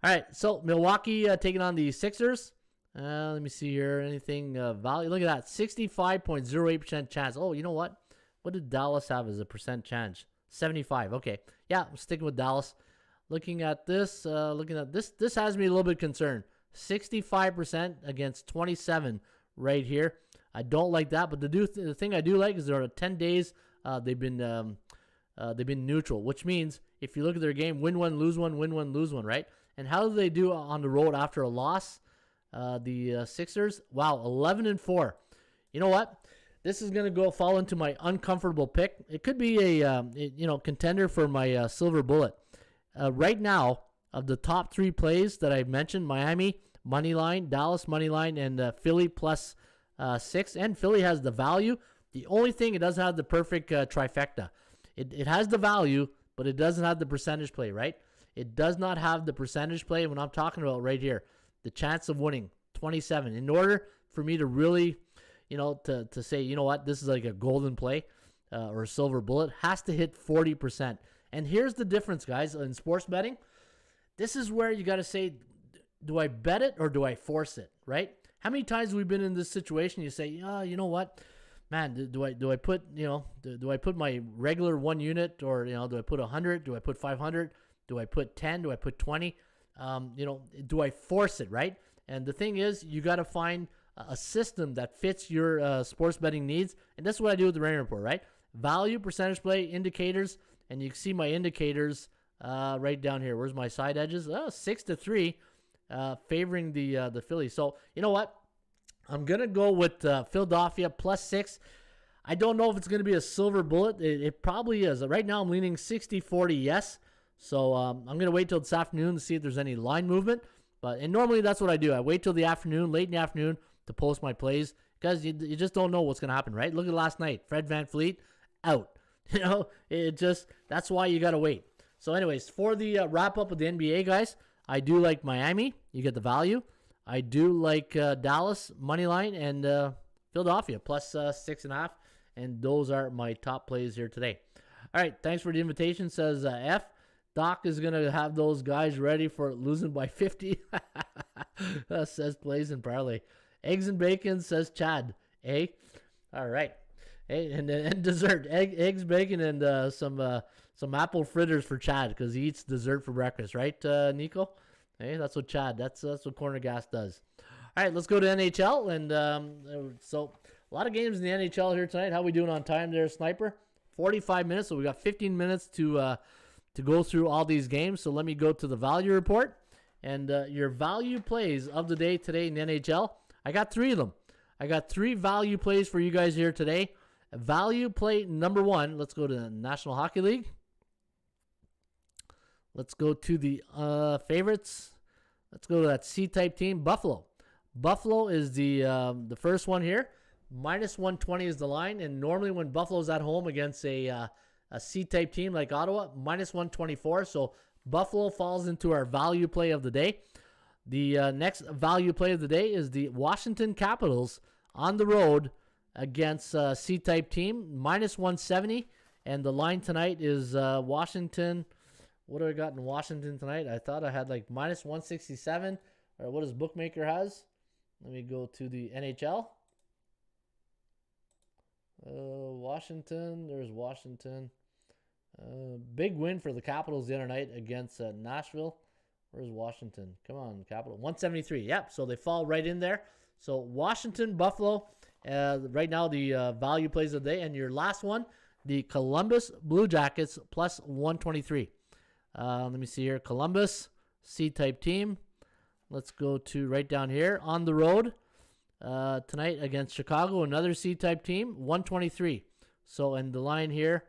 right. So Milwaukee taking on the Sixers. Let me see here. Anything value? Look at that. 65.08% chance. Oh, you know what? What did Dallas have as a percent chance? 75. Okay. Yeah, I'm sticking with Dallas. Looking at this, this has me a little bit concerned. 65% against 27 right here. I don't like that, but the thing I do like is there are 10 days they've been neutral, which means if you look at their game, win one, lose one, win one, lose one, right? And how do they do on the road after a loss? The Sixers, wow, 11-4. You know what? This is going to fall into my uncomfortable pick. It could be a contender for my silver bullet. Right now, of the top 3 plays that I mentioned, Miami money line, Dallas money line, and Philly +6. And Philly has the value. The only thing, it doesn't have the perfect trifecta. It has the value, but it doesn't have the percentage play, right? It does not have the percentage play. When I'm talking about right here, the chance of winning, 27. In order for me to really, to say, you know what, this is like a golden play or a silver bullet, has to hit 40%. And here's the difference, guys, in sports betting. This is where you got to say, do I bet it or do I force it, right? How many times have we been in this situation? You say, you know what, man, do I put my regular 1 unit, or do I put 100? Do I put 500? Do I put 10? Do I put 20? Do I force it, right? And the thing is, you got to find a system that fits your sports betting needs, and that's what I do with the Rain Report, right? Value, percentage play, indicators, and you can see my indicators right down here. Where's my side edges? 6-3, favoring the Phillies. So you know what? I'm gonna go with Philadelphia +6. I don't know if it's gonna be a silver bullet. It probably is. Right now, I'm leaning 60-40 yes. So I'm going to wait till this afternoon to see if there's any line movement. And normally that's what I do. I wait till the afternoon, late in the afternoon, to post my plays, because you just don't know what's going to happen, right? Look at last night. Fred VanVleet, out. That's why you got to wait. So anyways, for the wrap up of the NBA, guys, I do like Miami. You get the value. I do like Dallas, money line, and Philadelphia, +6.5. And those are my top plays here today. All right, thanks for the invitation, says F. Doc is going to have those guys ready for losing by 50. Says Plays and Parlay. Eggs and bacon, says Chad. All right. And dessert. Eggs, bacon, and some apple fritters for Chad, because he eats dessert for breakfast. Right, Nico? That's what that's what Corner Gas does. All right, let's go to NHL. And so a lot of games in the NHL here tonight. How we doing on time there, Sniper? 45 minutes. So we got 15 minutes to go through all these games. So let me go to the value report. And your value plays of the day today in the NHL, I got 3 of them. I got 3 value plays for you guys here today. Value play number 1, let's go to the National Hockey League. Let's go to the favorites. Let's go to that C-type team, Buffalo. Buffalo is the first one here. -120 is the line, and normally when Buffalo's at home against a C-type team like Ottawa, -124. So Buffalo falls into our value play of the day. The next value play of the day is the Washington Capitals on the road against a C-type team, -170. And the line tonight is Washington. What do I got in Washington tonight? I thought I had like minus 167, or what does Bookmaker has? Let me go to the NHL. Washington. There's Washington. Big win for the Capitals the other night against Nashville. Where's Washington? Come on, Capital. 173. Yep, so they fall right in there. So Washington, Buffalo. Right now, the value plays of the day. And your last one, the Columbus Blue Jackets plus 123. Let me see here. Columbus, C-type team. Let's go to right down here. On the road tonight against Chicago, another C-type team, 123. So, and the line here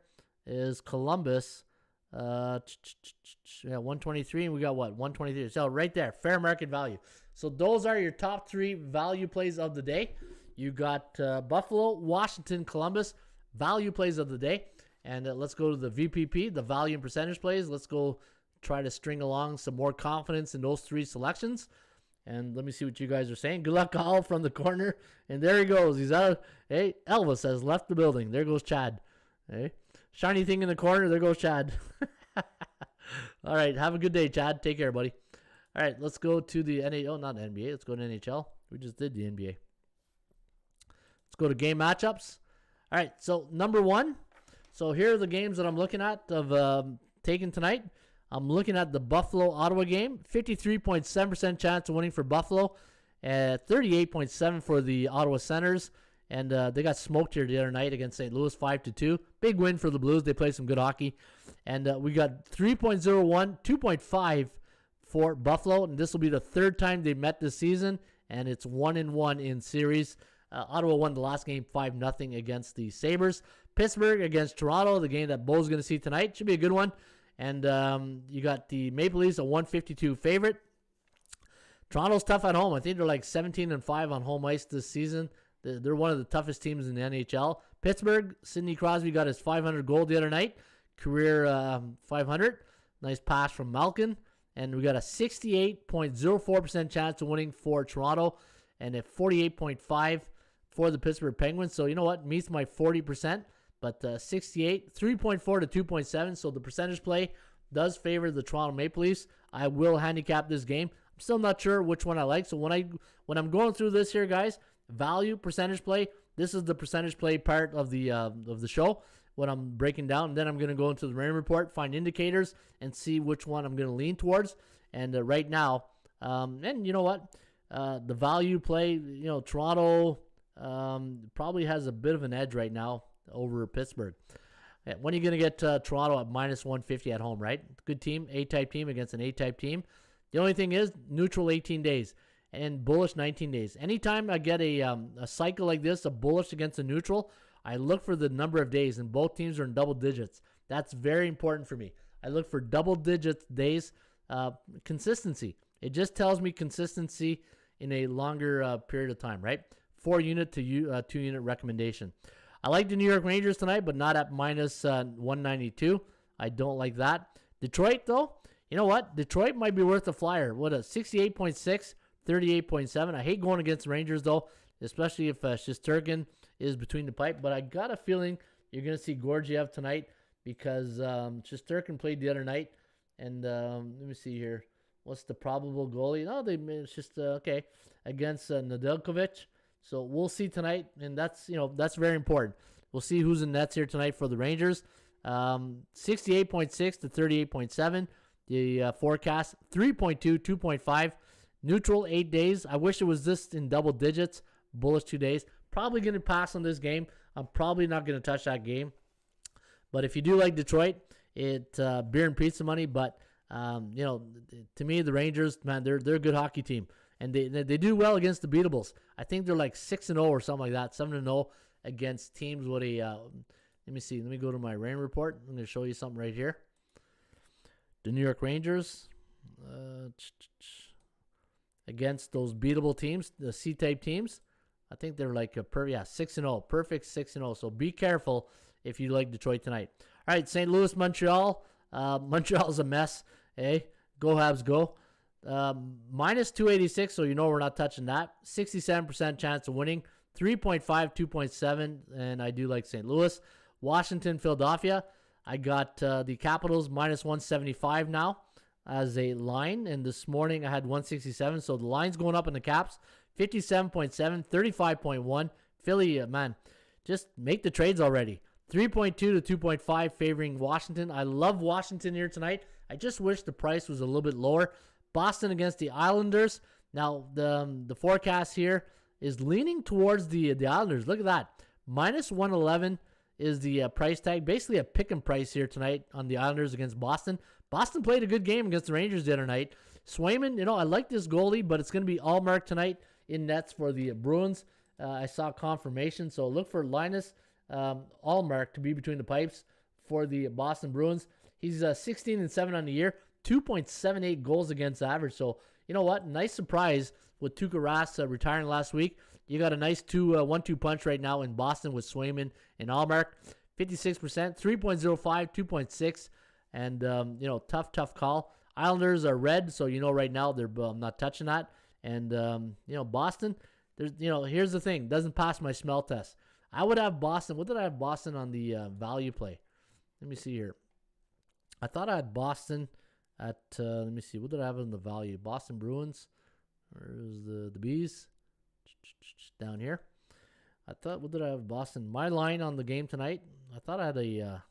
is Columbus. Yeah, 123, and we got what? 123. So right there, fair market value. So those are your top 3 value plays of the day. You got Buffalo, Washington, Columbus, value plays of the day. And let's go to the VPP, the value and percentage plays. Let's go try to string along some more confidence in those 3 selections. And let me see what you guys are saying. Good luck, all from the corner. And there he goes. He's out. Hey, Elvis has left the building. There goes Chad. Hey, shiny thing in the corner. There goes Chad. All right. Have a good day, Chad. Take care, buddy. All right. Let's go to the NHL. Oh, not NBA. Let's go to NHL. We just did the NBA. Let's go to game matchups. All right. So, number 1. So, here are the games that I'm looking at of taking tonight. I'm looking at the Buffalo-Ottawa game. 53.7% chance of winning for Buffalo. 38.7% for the Ottawa Senators. And they got smoked here the other night against St. Louis, 5-2. Big win for the Blues. They played some good hockey. And we got 3.01, 2.5 for Buffalo. And this will be the 3rd time they met this season. And it's 1-1 in series. Ottawa won the last game 5-0 against the Sabres. Pittsburgh against Toronto, the game that Bo's going to see tonight. Should be a good one. And you got the Maple Leafs, a 152 favorite. Toronto's tough at home. I think they're like 17-5 on home ice this season. They're one of the toughest teams in the NHL. Pittsburgh, Sidney Crosby got his 500 goal the other night. Career 500. Nice pass from Malkin. And we got a 68.04% chance of winning for Toronto and a 48.5% for the Pittsburgh Penguins. So you know what? Meets my 40%. But 68, 3.4 to 2.7. So the percentage play does favor the Toronto Maple Leafs. I will handicap this game. I'm still not sure which one I like. So when I'm going through this here, guys, value, percentage play, this is the percentage play part of the show. What I'm breaking down, and then I'm going to go into the rain report, find indicators, and see which one I'm going to lean towards. And right now, and you know what, the value play, Toronto probably has a bit of an edge right now over Pittsburgh. When are you going to get Toronto at minus 150 at home, right? Good team, A-type team against an A-type team. The only thing is neutral 18 days and bullish 19 days. Anytime I get a cycle like this, a bullish against a neutral, I look for the number of days, and both teams are in double digits. That's very important for me. I look for double digits days, consistency. It just tells me consistency in a longer period of time, right? 4-unit to 2-unit recommendation. I like the New York Rangers tonight, but not at minus 192. I don't like that. Detroit, though, you know what? Detroit might be worth a flyer. What a 68.6, 38.7. I hate going against the Rangers, though, especially if Shesterkin is between the pipe. But I got a feeling you're going to see Georgiev tonight because Shesterkin played the other night. And let me see here. What's the probable goalie? No, it's just okay against Nedeljkovic. So we'll see tonight, and that's very important. We'll see who's in nets here tonight for the Rangers. 68.6 to 38.7. The forecast 3.2, 2.5. Neutral 8 days. I wish it was this in double digits. Bullish 2 days. Probably going to pass on this game. I'm probably not going to touch that game. But if you do like Detroit, beer and pizza money. But to me, the Rangers, man, they're a good hockey team. And they do well against the beatables. I think they're like 6-0 or something like that. 7-0 against teams with a. Let me see. Let me go to my rain report. I'm going to show you something right here. The New York Rangers against those beatable teams, the C-type teams. I think they're like 6-0, perfect 6-0. So be careful if you like Detroit tonight. All right, St. Louis, Montreal. Montreal's a mess. Hey, go Habs, go. Minus 286, so we're not touching that. 67% chance of winning. 3.5, 2.7, and I do like St. Louis. Washington, Philadelphia. I got the Capitals minus 175 now as a line. And this morning I had 167. So the line's going up in the Caps. 57.7, 35.1. Philly, man, just make the trades already. 3.2 to 2.5 favoring Washington. I love Washington here tonight. I just wish the price was a little bit lower. Boston against the Islanders. Now, the forecast here is leaning towards the Islanders. Look at that. Minus 111 is the price tag. Basically a pick and price here tonight on the Islanders against Boston. Boston played a good game against the Rangers the other night. Swayman, I like this goalie, but it's going to be Allmark tonight in nets for the Bruins. I saw confirmation, so look for Linus Allmark to be between the pipes for the Boston Bruins. He's 16-7 on the year, 2.78 goals against average. So, you know what? Nice surprise with Tuukka Rask retiring last week. You got a nice 1-2 punch right now in Boston with Swayman and Allmark. 56%, 3.05, 2.6, and, tough call. Islanders are red, so right now they're not touching that. And, Boston, here's the thing. Doesn't pass my smell test. I would have Boston. What did I have Boston on the value play? Let me see here. I thought I had Boston at, let me see. What did I have in the value? Boston Bruins. Where's the Bees? Down here. What did I have Boston? My line on the game tonight. I thought I had a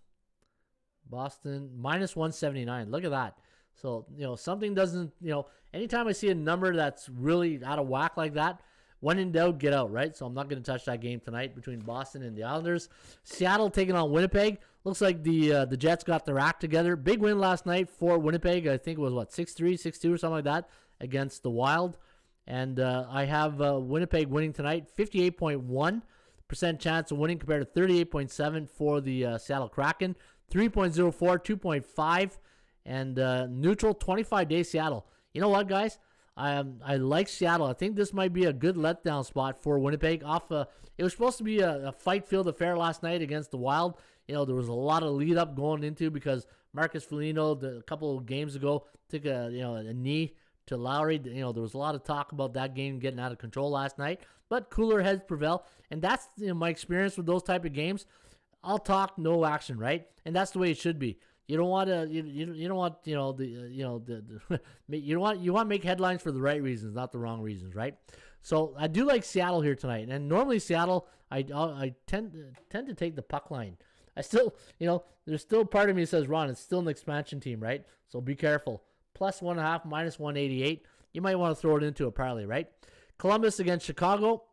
Boston minus 179. Look at that. So, something doesn't, anytime I see a number that's really out of whack like that, when in doubt, get out, right? So I'm not going to touch that game tonight between Boston and the Islanders. Seattle taking on Winnipeg. Looks like the Jets got their act together. Big win last night for Winnipeg. I think it was, 6-3, 6-2 or something like that against the Wild. And I have Winnipeg winning tonight. 58.1% chance of winning compared to 38.7% for the Seattle Kraken. 3.04, 2.5. And neutral, 25-day Seattle. You know what, guys? I like Seattle. I think this might be a good letdown spot for Winnipeg. It was supposed to be a fight-filled affair last night against the Wild. There was a lot of lead-up going into because Marcus Foligno, a couple of games ago, took a knee to Lowry. There was a lot of talk about that game getting out of control last night. But cooler heads prevail, and that's my experience with those type of games. I'll talk, no action, right? And that's the way it should be. You don't want to. You don't want you want to make headlines for the right reasons, not the wrong reasons, right? So I do like Seattle here tonight, and normally Seattle, I tend to take the puck line. I still, there's still part of me that says, Ron, it's still an expansion team, right? So be careful. Plus 1.5, minus 188. You might want to throw it into a parlay, right? Columbus against Chicago.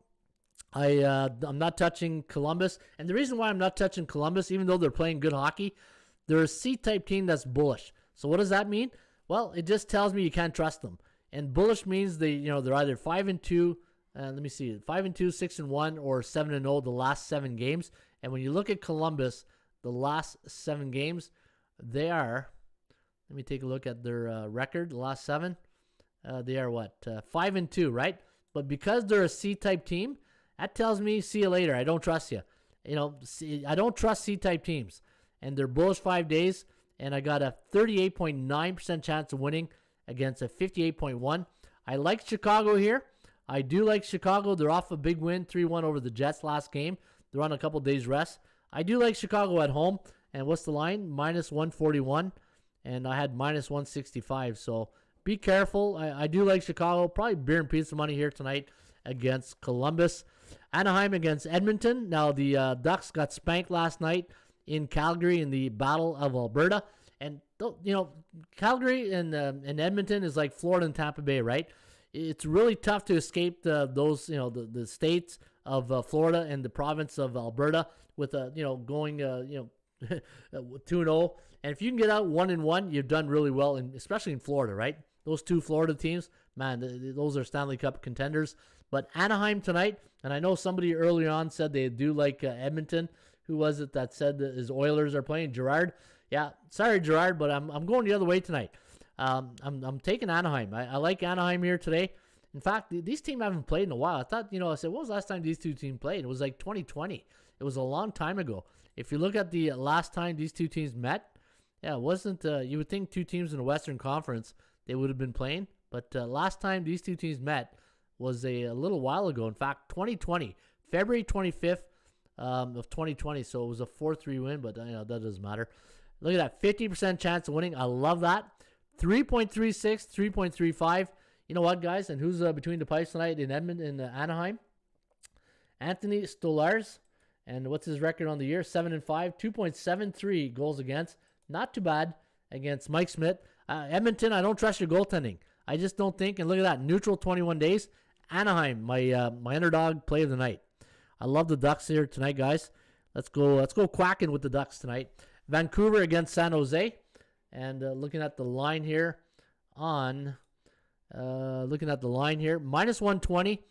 I'm not touching Columbus, and the reason why I'm not touching Columbus, even though they're playing good hockey. They're a C-type team that's bullish. So what does that mean? Well, it just tells me you can't trust them. And bullish means they're either 5-2. Let me see, 5-2, 6-1, or 7-0 the last 7 games. And when you look at Columbus, the last 7 games, they are. Let me take a look at their record. The last 7, they are what 5-2, right? But because they're a C-type team, that tells me see you later. I don't trust you. I don't trust C-type teams. And they're bullish 5 days, and I got a 38.9% chance of winning against a 58.1%. I like Chicago here. I do like Chicago. They're off a big win, 3-1 over the Jets last game. They're on a couple days rest. I do like Chicago at home. And what's the line? Minus 141, and I had minus 165. So be careful. I do like Chicago. Probably beer and pizza money here tonight against Columbus. Anaheim against Edmonton. Now the Ducks got spanked last night in Calgary in the Battle of Alberta. And, Calgary and Edmonton is like Florida and Tampa Bay, right? It's really tough to escape those the states of Florida and the province of Alberta with, going, 2-0. And if you can get out 1-1, you've done really well, especially in Florida, right? Those 2 Florida teams, man, those are Stanley Cup contenders. But Anaheim tonight, and I know somebody earlier on said they do like Edmonton. Who was it that said that his Oilers are playing? Gerard? Yeah, sorry, Gerard, but I'm going the other way tonight. I'm taking Anaheim. I like Anaheim here today. In fact, these teams haven't played in a while. I thought, I said, what was the last time these 2 teams played? It was like 2020. It was a long time ago. If you look at the last time these 2 teams met, yeah, it wasn't, you would think 2 teams in the Western Conference, they would have been playing. But last time these 2 teams met was a little while ago. In fact, 2020, February 25th, of 2020, so it was a 4-3 win, but that doesn't matter. Look at that, 50% chance of winning. I love that. 3.36, 3.35. You know what, guys? And who's between the pipes tonight in Anaheim? Anthony Stolarz. And what's his record on the year? 7-5, 2.73 goals against. Not too bad against Mike Smith. Edmonton, I don't trust your goaltending. I just don't think. And look at that, neutral 21 days. Anaheim, my underdog play of the night. I love the Ducks here tonight, guys. Let's go quacking with the Ducks tonight. Vancouver against San Jose. And looking at the line here minus 120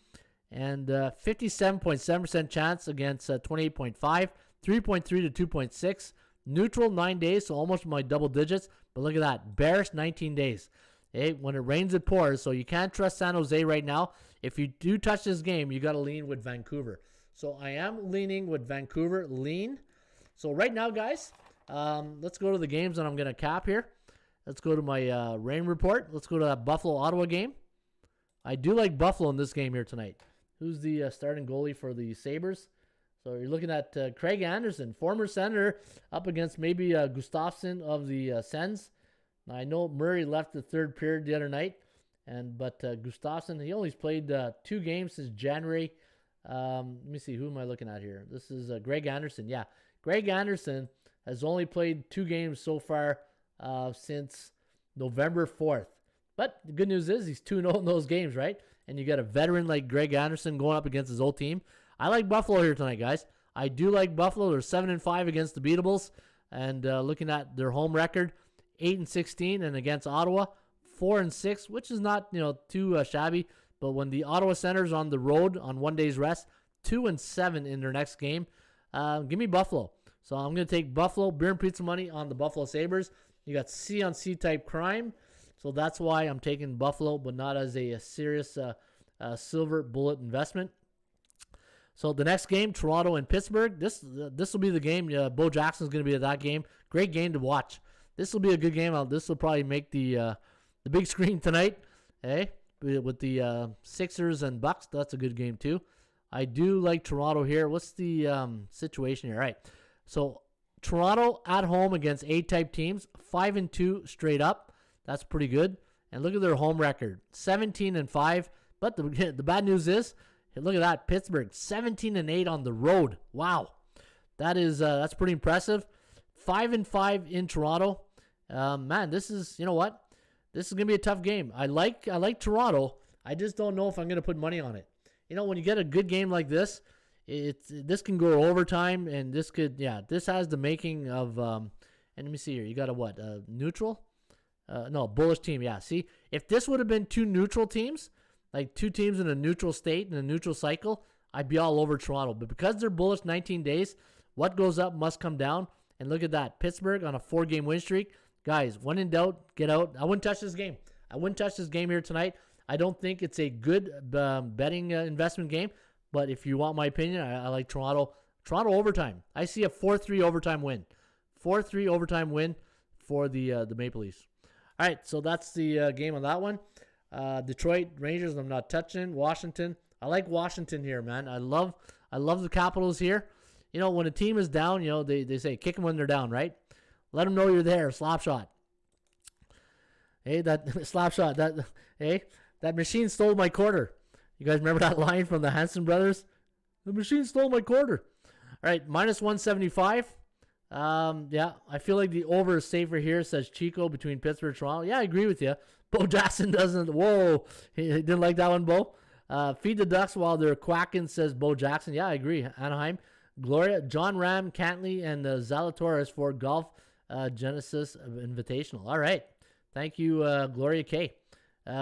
and 57.7% chance against 28.5, 3.3 to 2.6. Neutral 9 days, so almost my double digits. But look at that, bearish 19 days. Hey, when it rains, it pours. So you can't trust San Jose right now. If you do touch this game, you got to lean with Vancouver. So I am leaning with Vancouver. Lean. So right now, guys, let's go to the games that I'm going to cap here. Let's go to my rain report. Let's go to that Buffalo-Ottawa game. I do like Buffalo in this game here tonight. Who's the starting goalie for the Sabres? So you're looking at Craig Anderson, former Senator, up against maybe Gustafsson of the Sens. Now, I know Murray left the third period the other night, but Gustafsson, he only played 2 games since January. Let me see, who am I looking at here? This is Greg Anderson. Yeah, Greg Anderson has only played 2 games so far since November 4th. But the good news is he's 2-0 in those games, right? And you got a veteran like Greg Anderson going up against his old team. I like Buffalo here tonight, guys. I do like Buffalo. They're 7-5 against the Beatables. And looking at their home record, 8-16, and against Ottawa, 4-6, which is not too shabby. But when the Ottawa Senators on the road on 1 day's rest, 2-7 in their next game. Give me Buffalo. So I'm going to take Buffalo, beer and pizza money on the Buffalo Sabres. You got C on C type crime. So that's why I'm taking Buffalo, but not as a serious silver bullet investment. So the next game, Toronto and Pittsburgh. This will be the game. Bo Jackson's going to be at that game. Great game to watch. This will be a good game. This will probably make the big screen tonight. Hey, with the Sixers and Bucks, that's a good game too. I do like Toronto here. What's the situation here? All right. So Toronto at home against A-type teams, 5-2 straight up. That's pretty good. And look at their home record, 17-5. But the bad news is, look at that, Pittsburgh, 17-8 on the road. Wow, that's pretty impressive. 5-5 in Toronto. Man, this is what? This is gonna be a tough game. I like Toronto. I just don't know if I'm gonna put money on it. When you get a good game like this, this can go overtime, and this has the making of. And let me see here. You got a what? Neutral? No, bullish team. Yeah. See, if this would have been 2 neutral teams, like 2 teams in a neutral state in a neutral cycle, I'd be all over Toronto. But because they're bullish 19 days, what goes up must come down. And look at that, Pittsburgh on a 4-game win streak. Guys, when in doubt, get out. I wouldn't touch this game. I wouldn't touch this game here tonight. I don't think it's a good betting investment game. But if you want my opinion, I like Toronto. Toronto overtime. I see a 4-3 overtime win. 4-3 overtime win for the Maple Leafs. All right, so that's the game on that one. Detroit Rangers, I'm not touching. Washington, I like Washington here, man. I love the Capitals here. When a team is down, they say kick them when they're down, right? Let them know you're there. Slap shot. Hey, that slap shot. That machine stole my quarter. You guys remember that line from the Hanson brothers? The machine stole my quarter. All right, minus 175. Yeah, I feel like the over is safer here, says Chico, between Pittsburgh and Toronto. Yeah, I agree with you. Bo Jackson doesn't. Whoa, he didn't like that one, Bo. Feed the Ducks while they're quacking, says Bo Jackson. Yeah, I agree. Anaheim. Gloria, John Ram, Cantley, and Zalatoris for Golf Genesis Invitational. All right. Thank you, Gloria K.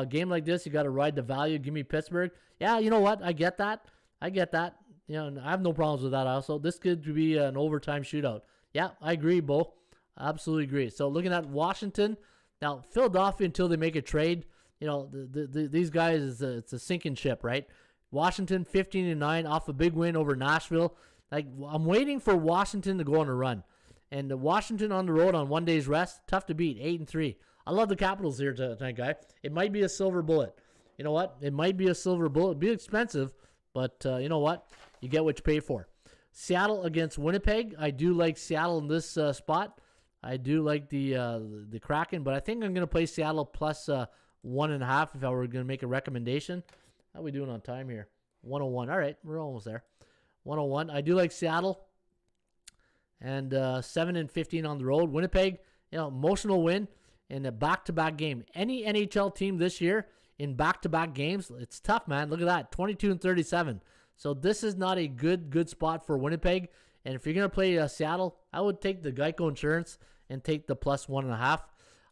Game like this, you got to ride the value. Give me Pittsburgh. Yeah, you know what? I get that. I have no problems with that also. This could be an overtime shootout. Yeah, I agree, Bo. Absolutely agree. So looking at Washington. Now, Philadelphia, until they make a trade, these guys, it's a sinking ship, right? Washington, 15-9, off a big win over Nashville. I'm waiting for Washington to go on a run. And Washington on the road on 1 day's rest, tough to beat, 8-3. I love the Capitals here tonight, guy. It might be a silver bullet. You know what? It might be a silver bullet. It'd be expensive, but you know what? You get what you pay for. Seattle against Winnipeg. I do like Seattle in this spot. I do like the Kraken, but I think I'm going to play Seattle plus 1.5 if I were going to make a recommendation. How are we doing on time here? 101. All right, we're almost there. 101. I do like Seattle. And 7-15 on the road. Winnipeg, emotional win in a back-to-back game. Any NHL team this year in back-to-back games, it's tough, man. Look at that, 22-37. So this is not a good spot for Winnipeg. And if you're going to play Seattle, I would take the Geico Insurance and take the plus 1.5.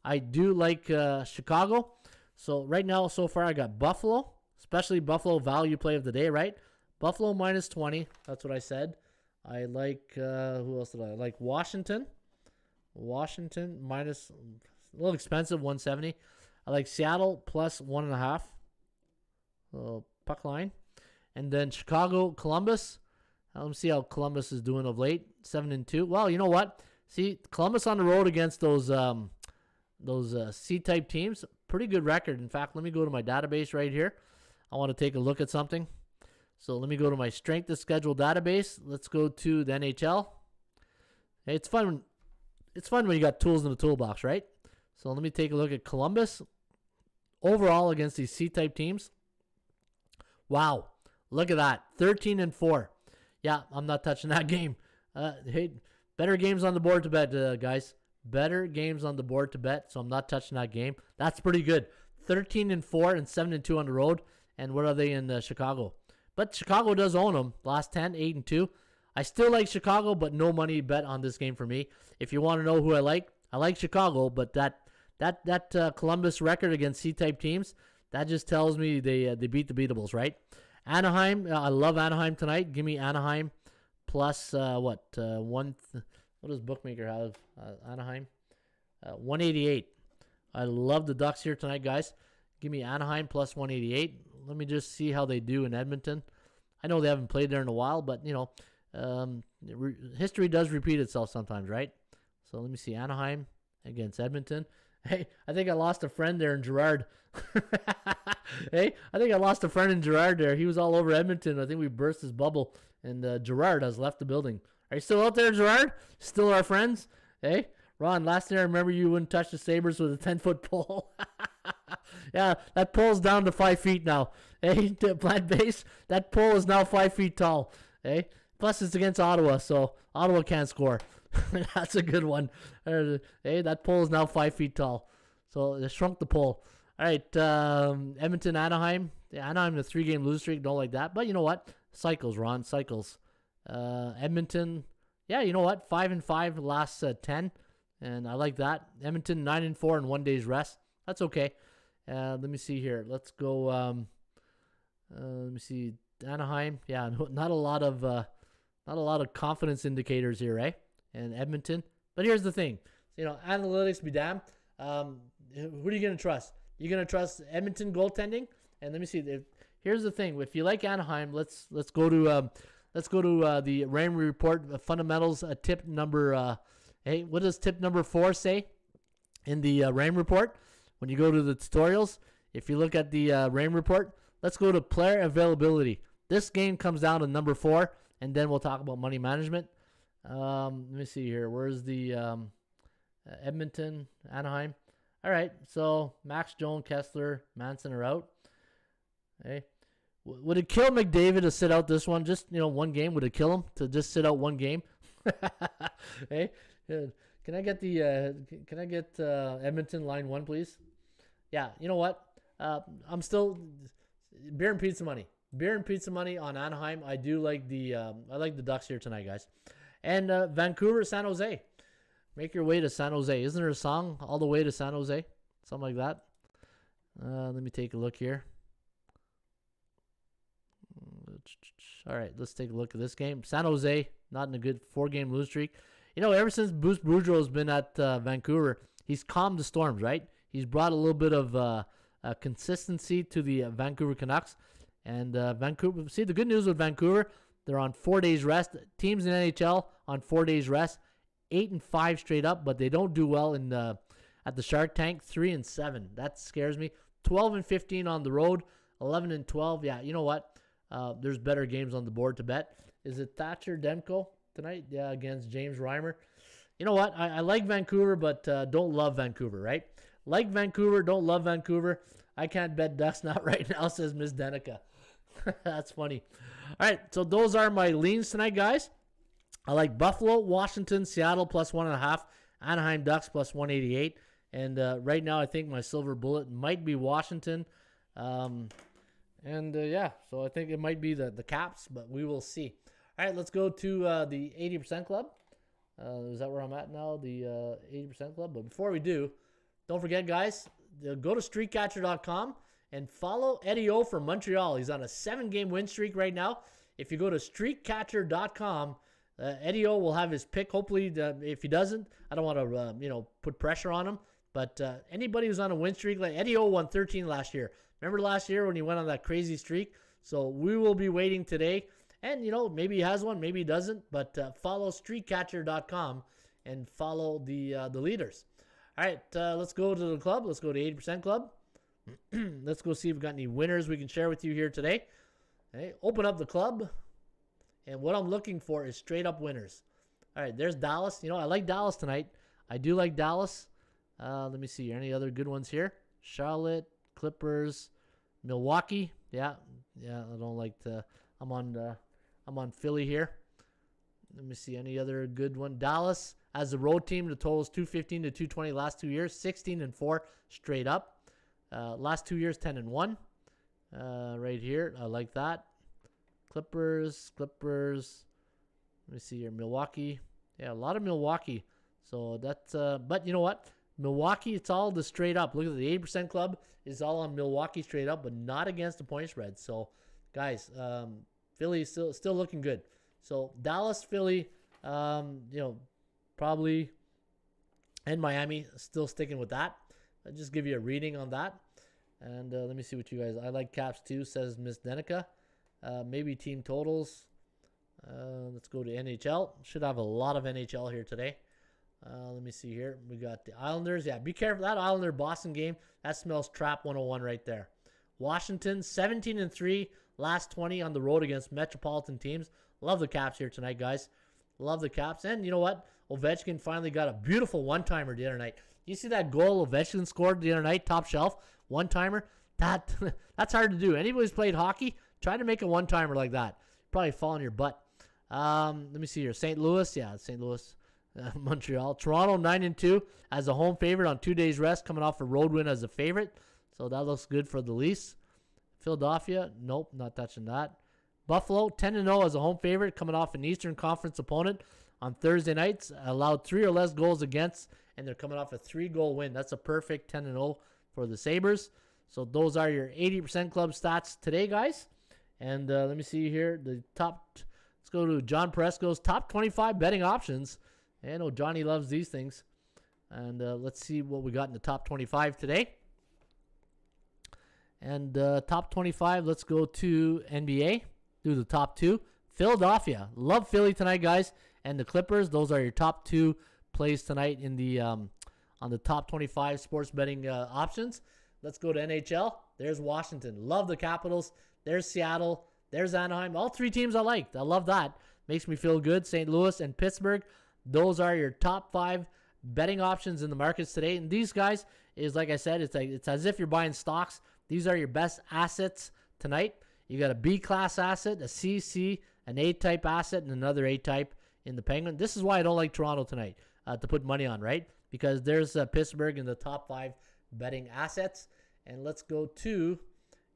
I do like Chicago. So right now, so far, I got Buffalo, especially Buffalo value play of the day, right? Buffalo minus 20. That's what I said. I like, who else did I like? Washington. Washington minus, a little expensive, 170. I like Seattle plus 1.5. Puck line. And then Chicago, Columbus. Let me see how Columbus is doing of late. 7-2. Well, you know what? See, Columbus on the road against those C-type teams. Pretty good record. In fact, let me go to my database right here. I want to take a look at something. So let me go to my strength of schedule database. Let's go to the NHL. Hey, it's fun. It's fun when you got tools in the toolbox, right? So let me take a look at Columbus. Overall against these C-type teams. Wow. Look at that. 13-4. Yeah, I'm not touching that game. Hey, better games on the board to bet, guys. Better games on the board to bet, so I'm not touching that game. That's pretty good. 13-4 and 7-2 on the road. And what are they in Chicago? But Chicago does own them. Last 10, 8-2. I still like Chicago, but no money bet on this game for me. If you want to know who I like Chicago, but that Columbus record against C-type teams, that just tells me they beat the beatables, right? Anaheim, I love Anaheim tonight. Give me Anaheim plus what does bookmaker have? Anaheim 188. I love the Ducks here tonight, guys. Give me Anaheim plus 188. Let me just see how they do in Edmonton. I know they haven't played there in a while, but history does repeat itself sometimes, right? So let me see Anaheim against Edmonton. Hey, I think I lost a friend there in Gerard. Hey, I think I lost a friend in Gerard there. He was all over Edmonton. I think we burst his bubble, and Gerard has left the building. Are you still out there, Gerard? Still our friends? Hey, Ron, last year I remember you wouldn't touch the Sabres with a 10-foot pole. Yeah, that pole's down to 5 feet now. Hey, plant base, that pole is now 5 feet tall. Hey, plus it's against Ottawa, so Ottawa can't score. That's a good one. Hey, that pole is now 5 feet tall. So they shrunk the pole. All right, Edmonton, Anaheim. Yeah, Anaheim, a 3-game losing streak. Don't like that. But you know what? Cycles, Ron. Cycles. Edmonton, yeah, you know what? 5-5 last 10. And I like that. Edmonton, 9-4 and 1 day's rest. That's okay. Let me see here. Let's go. Let me see. Anaheim. Yeah, not a lot of confidence indicators here, eh? And Edmonton. But here's the thing. Analytics be damned. Who are you going to trust? You're going to trust Edmonton goaltending? And let me see. Here's the thing. If you like Anaheim, let's go to the Raymond report fundamentals tip number. Hey, what does tip number 4 say in the Raymond report? When you go to the tutorials, if you look at the Raymond report, let's go to player availability. This game comes down to number 4, and then we'll talk about money management. Let me see here. Where's the Edmonton, Anaheim? All right, so Max, Jones, Kessler, Manson are out. Hey, would it kill McDavid to sit out this one? Just one game. Would it kill him to just sit out one game? Hey, can I get Edmonton line 1, please? Yeah, you know what? I'm still beer and pizza money. Beer and pizza money on Anaheim. I do like the Ducks here tonight, guys. And Vancouver, San Jose. Make your way to San Jose. Isn't there a song, All the Way to San Jose? Something like that. Let me take a look here. All right, let's take a look at this game. San Jose, not in a good 4-game losing streak. Ever since Bruce Boudreau has been at Vancouver, he's calmed the storms, right? He's brought a little bit of consistency to the Vancouver Canucks. And Vancouver, see, the good news with Vancouver, they're on 4 days rest. Teams in NHL on 4 days rest, 8-5 straight up, but they don't do well at the Shark Tank. 3-7. That scares me. 12-15 on the road. 11-12. Yeah, you know what? There's better games on the board to bet. Is it Thatcher Demko tonight? Yeah, against James Reimer. you know what? I like Vancouver, but don't love Vancouver, right? Like Vancouver, don't love Vancouver. I can't bet Ducks not right now, says Miss Denica. That's funny. All right, so those are my leans tonight, guys. I like Buffalo, Washington, Seattle plus 1.5, Anaheim Ducks plus 188. And right now, I think my silver bullet might be Washington. Yeah, so I think it might be the Caps, but we will see. All right, let's go to the 80% Club. Is that where I'm at now, the 80% Club? But before we do, don't forget, guys, go to Streakcatcher.com and follow Eddie O from Montreal. He's on a 7-game win streak right now. If you go to Streakcatcher.com, Eddie O will have his pick. Hopefully, if he doesn't, I don't want to put pressure on him. But anybody who's on a win streak, like Eddie O won 13 last year. Remember last year when he went on that crazy streak? So we will be waiting today. And, maybe he has one, maybe he doesn't. But follow Streakcatcher.com and follow the leaders. All right, let's go to the club. Let's go to 80% Club. Let's go see if we've got any winners we can share with you here today. Okay, open up the club. And what I'm looking for is straight up winners. All right, there's Dallas. I like Dallas tonight. I do like Dallas. Let me see. Any other good ones here? Charlotte, Clippers, Milwaukee. Yeah. I don't like I'm on Philly here. Let me see any other good one. Dallas as the road team. The total is 215 to 220 last 2 years. 16-4 straight up. Last 2 years 10-1. Right here. I like that. Clippers. Let me see here. Milwaukee. Yeah, a lot of Milwaukee. So that's but you know what? Milwaukee, it's all the straight up. Look at the 80% Club is all on Milwaukee straight up, but not against the point spread. So, guys, Philly is still looking good. So, Dallas, Philly, probably, and Miami, still sticking with that. I'll just give you a reading on that. And let me see what you guys, I like Caps too, says Miss Denica. Maybe team totals. Let's go to NHL. Should have a lot of NHL here today. Let me see here. We got the Islanders. Yeah, be careful. That Islander-Boston game, that smells trap 101 right there. Washington, 17-3, last 20 on the road against metropolitan teams. Love the Caps here tonight, guys. Love the Caps. And you know what? Ovechkin finally got a beautiful one-timer the other night. You see that goal Ovechkin scored the other night, top shelf, one-timer? That's hard to do. Anybody who's played hockey, try to make a one-timer like that. Probably fall on your butt. Let me see here. St. Louis. Yeah, St. Louis. Montreal. Toronto 9-2 as a home favorite on 2 days rest, coming off a road win as a favorite. So that looks good for the Leafs. Philadelphia, nope, not touching that. Buffalo 10-0 as a home favorite, coming off an Eastern Conference opponent on Thursday nights. Allowed 3 or less goals against, and they're coming off a 3-goal win. That's a perfect 10-0 for the Sabres. So those are your 80% Club stats today, guys. And let me see here. The top. Let's go to John Presco's top 25 betting options. I know Johnny loves these things. And let's see what we got in the top 25 today. And top 25, let's go to NBA. Do the top 2. Philadelphia. Love Philly tonight, guys. And the Clippers. Those are your top 2 plays tonight in the on the top 25 sports betting options. Let's go to NHL. There's Washington. Love the Capitals. There's Seattle. There's Anaheim. All 3 teams I liked. I love that. Makes me feel good. St. Louis and Pittsburgh. Those are your top 5 betting options in the markets today. And these guys is, like I said, it's as if you're buying stocks. These are your best assets tonight. You got a B-class asset, a C, an A-type asset, and another A-type in the Penguin. This is why I don't like Toronto tonight to put money on, right? Because there's Pittsburgh in the top 5 betting assets. And let's go to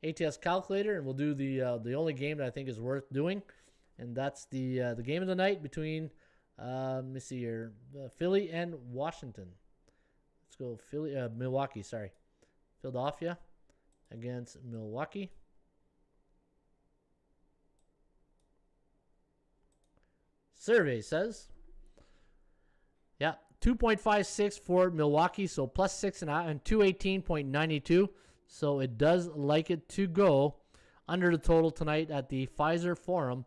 ATS Calculator, and we'll do the only game that I think is worth doing. And that's the game of the night between... let me see here. Philly and Washington. Let's go Milwaukee, sorry. Philadelphia against Milwaukee. Survey says, yeah, 2.56 for Milwaukee, so plus 6.5 and 218.92. So it does like it to go under the total tonight at the Pfizer Forum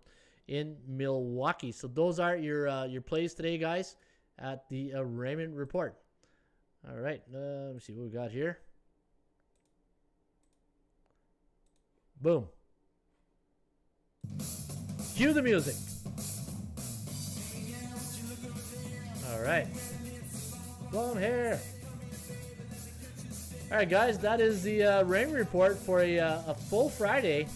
in Milwaukee. So those are your plays today, guys, at the Raymond Report. All right, let me see what we got here. Boom. Cue the music. All All right. Blonde hair. All right, guys, that is the rain report for a full Friday.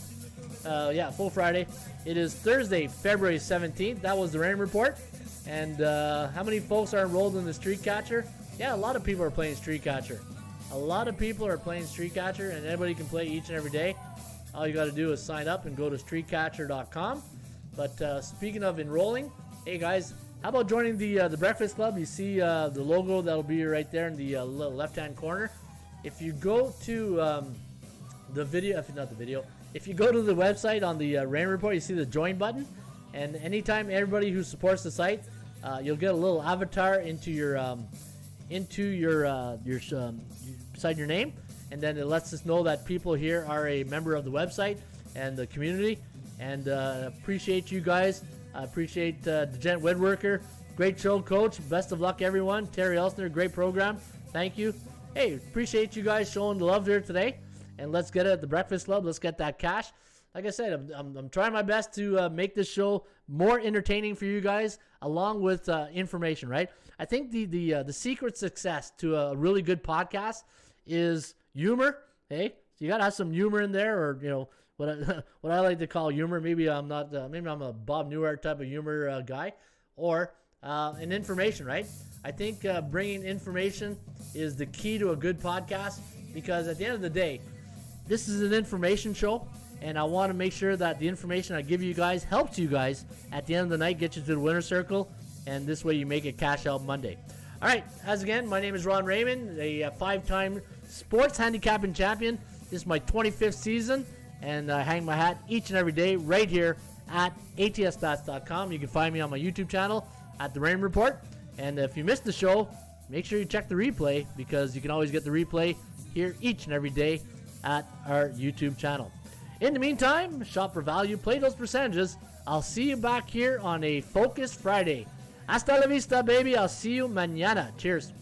Full Friday. It is Thursday, February 17th. That was the rain report. And how many folks are enrolled in the Streakcatcher? Yeah, a lot of people are playing Streakcatcher. A lot of people are playing Streakcatcher, and anybody can play each and every day. All you got to do is sign up and go to streakcatcher.com. But speaking of enrolling, hey guys, how about joining the Breakfast Club? You see the logo that'll be right there in the left-hand corner. If you go to the video, if you go to the website on the rain report, you see the join button, and anytime everybody who supports the site, you'll get a little avatar into your beside your name, and then it lets us know that people here are a member of the website and the community. And appreciate you guys. I appreciate the Gent Woodworker. Great show, Coach. Best of luck, everyone. Terry Elsner, great program. Thank you. Hey, appreciate you guys showing the love here today. And let's get it at the Breakfast Club. Let's get that cash. Like I said, I'm trying my best to make this show more entertaining for you guys, along with information, right? I think the secret success to a really good podcast is humor. Hey, so you got to have some humor in there, or, you know, what I like to call humor. Maybe I'm not. Maybe I'm a Bob Newhart type of humor guy, or an information. Right? I think bringing information is the key to a good podcast, because at the end of the day, this is an information show, and I want to make sure that the information I give you guys helps you guys at the end of the night, get you to the winner's circle, and this way you make it Cash Out Monday. All right. As again, my name is Ron Raymond, a 5-time sports handicapping champion. This is my 25th season. And I hang my hat each and every day right here at atsstats.com. You can find me on my YouTube channel at The Rain Report. And if you missed the show, make sure you check the replay, because you can always get the replay here each and every day at our YouTube channel. In the meantime, shop for value, play those percentages. I'll see you back here on a Focused Friday. Hasta la vista, baby. I'll see you mañana. Cheers.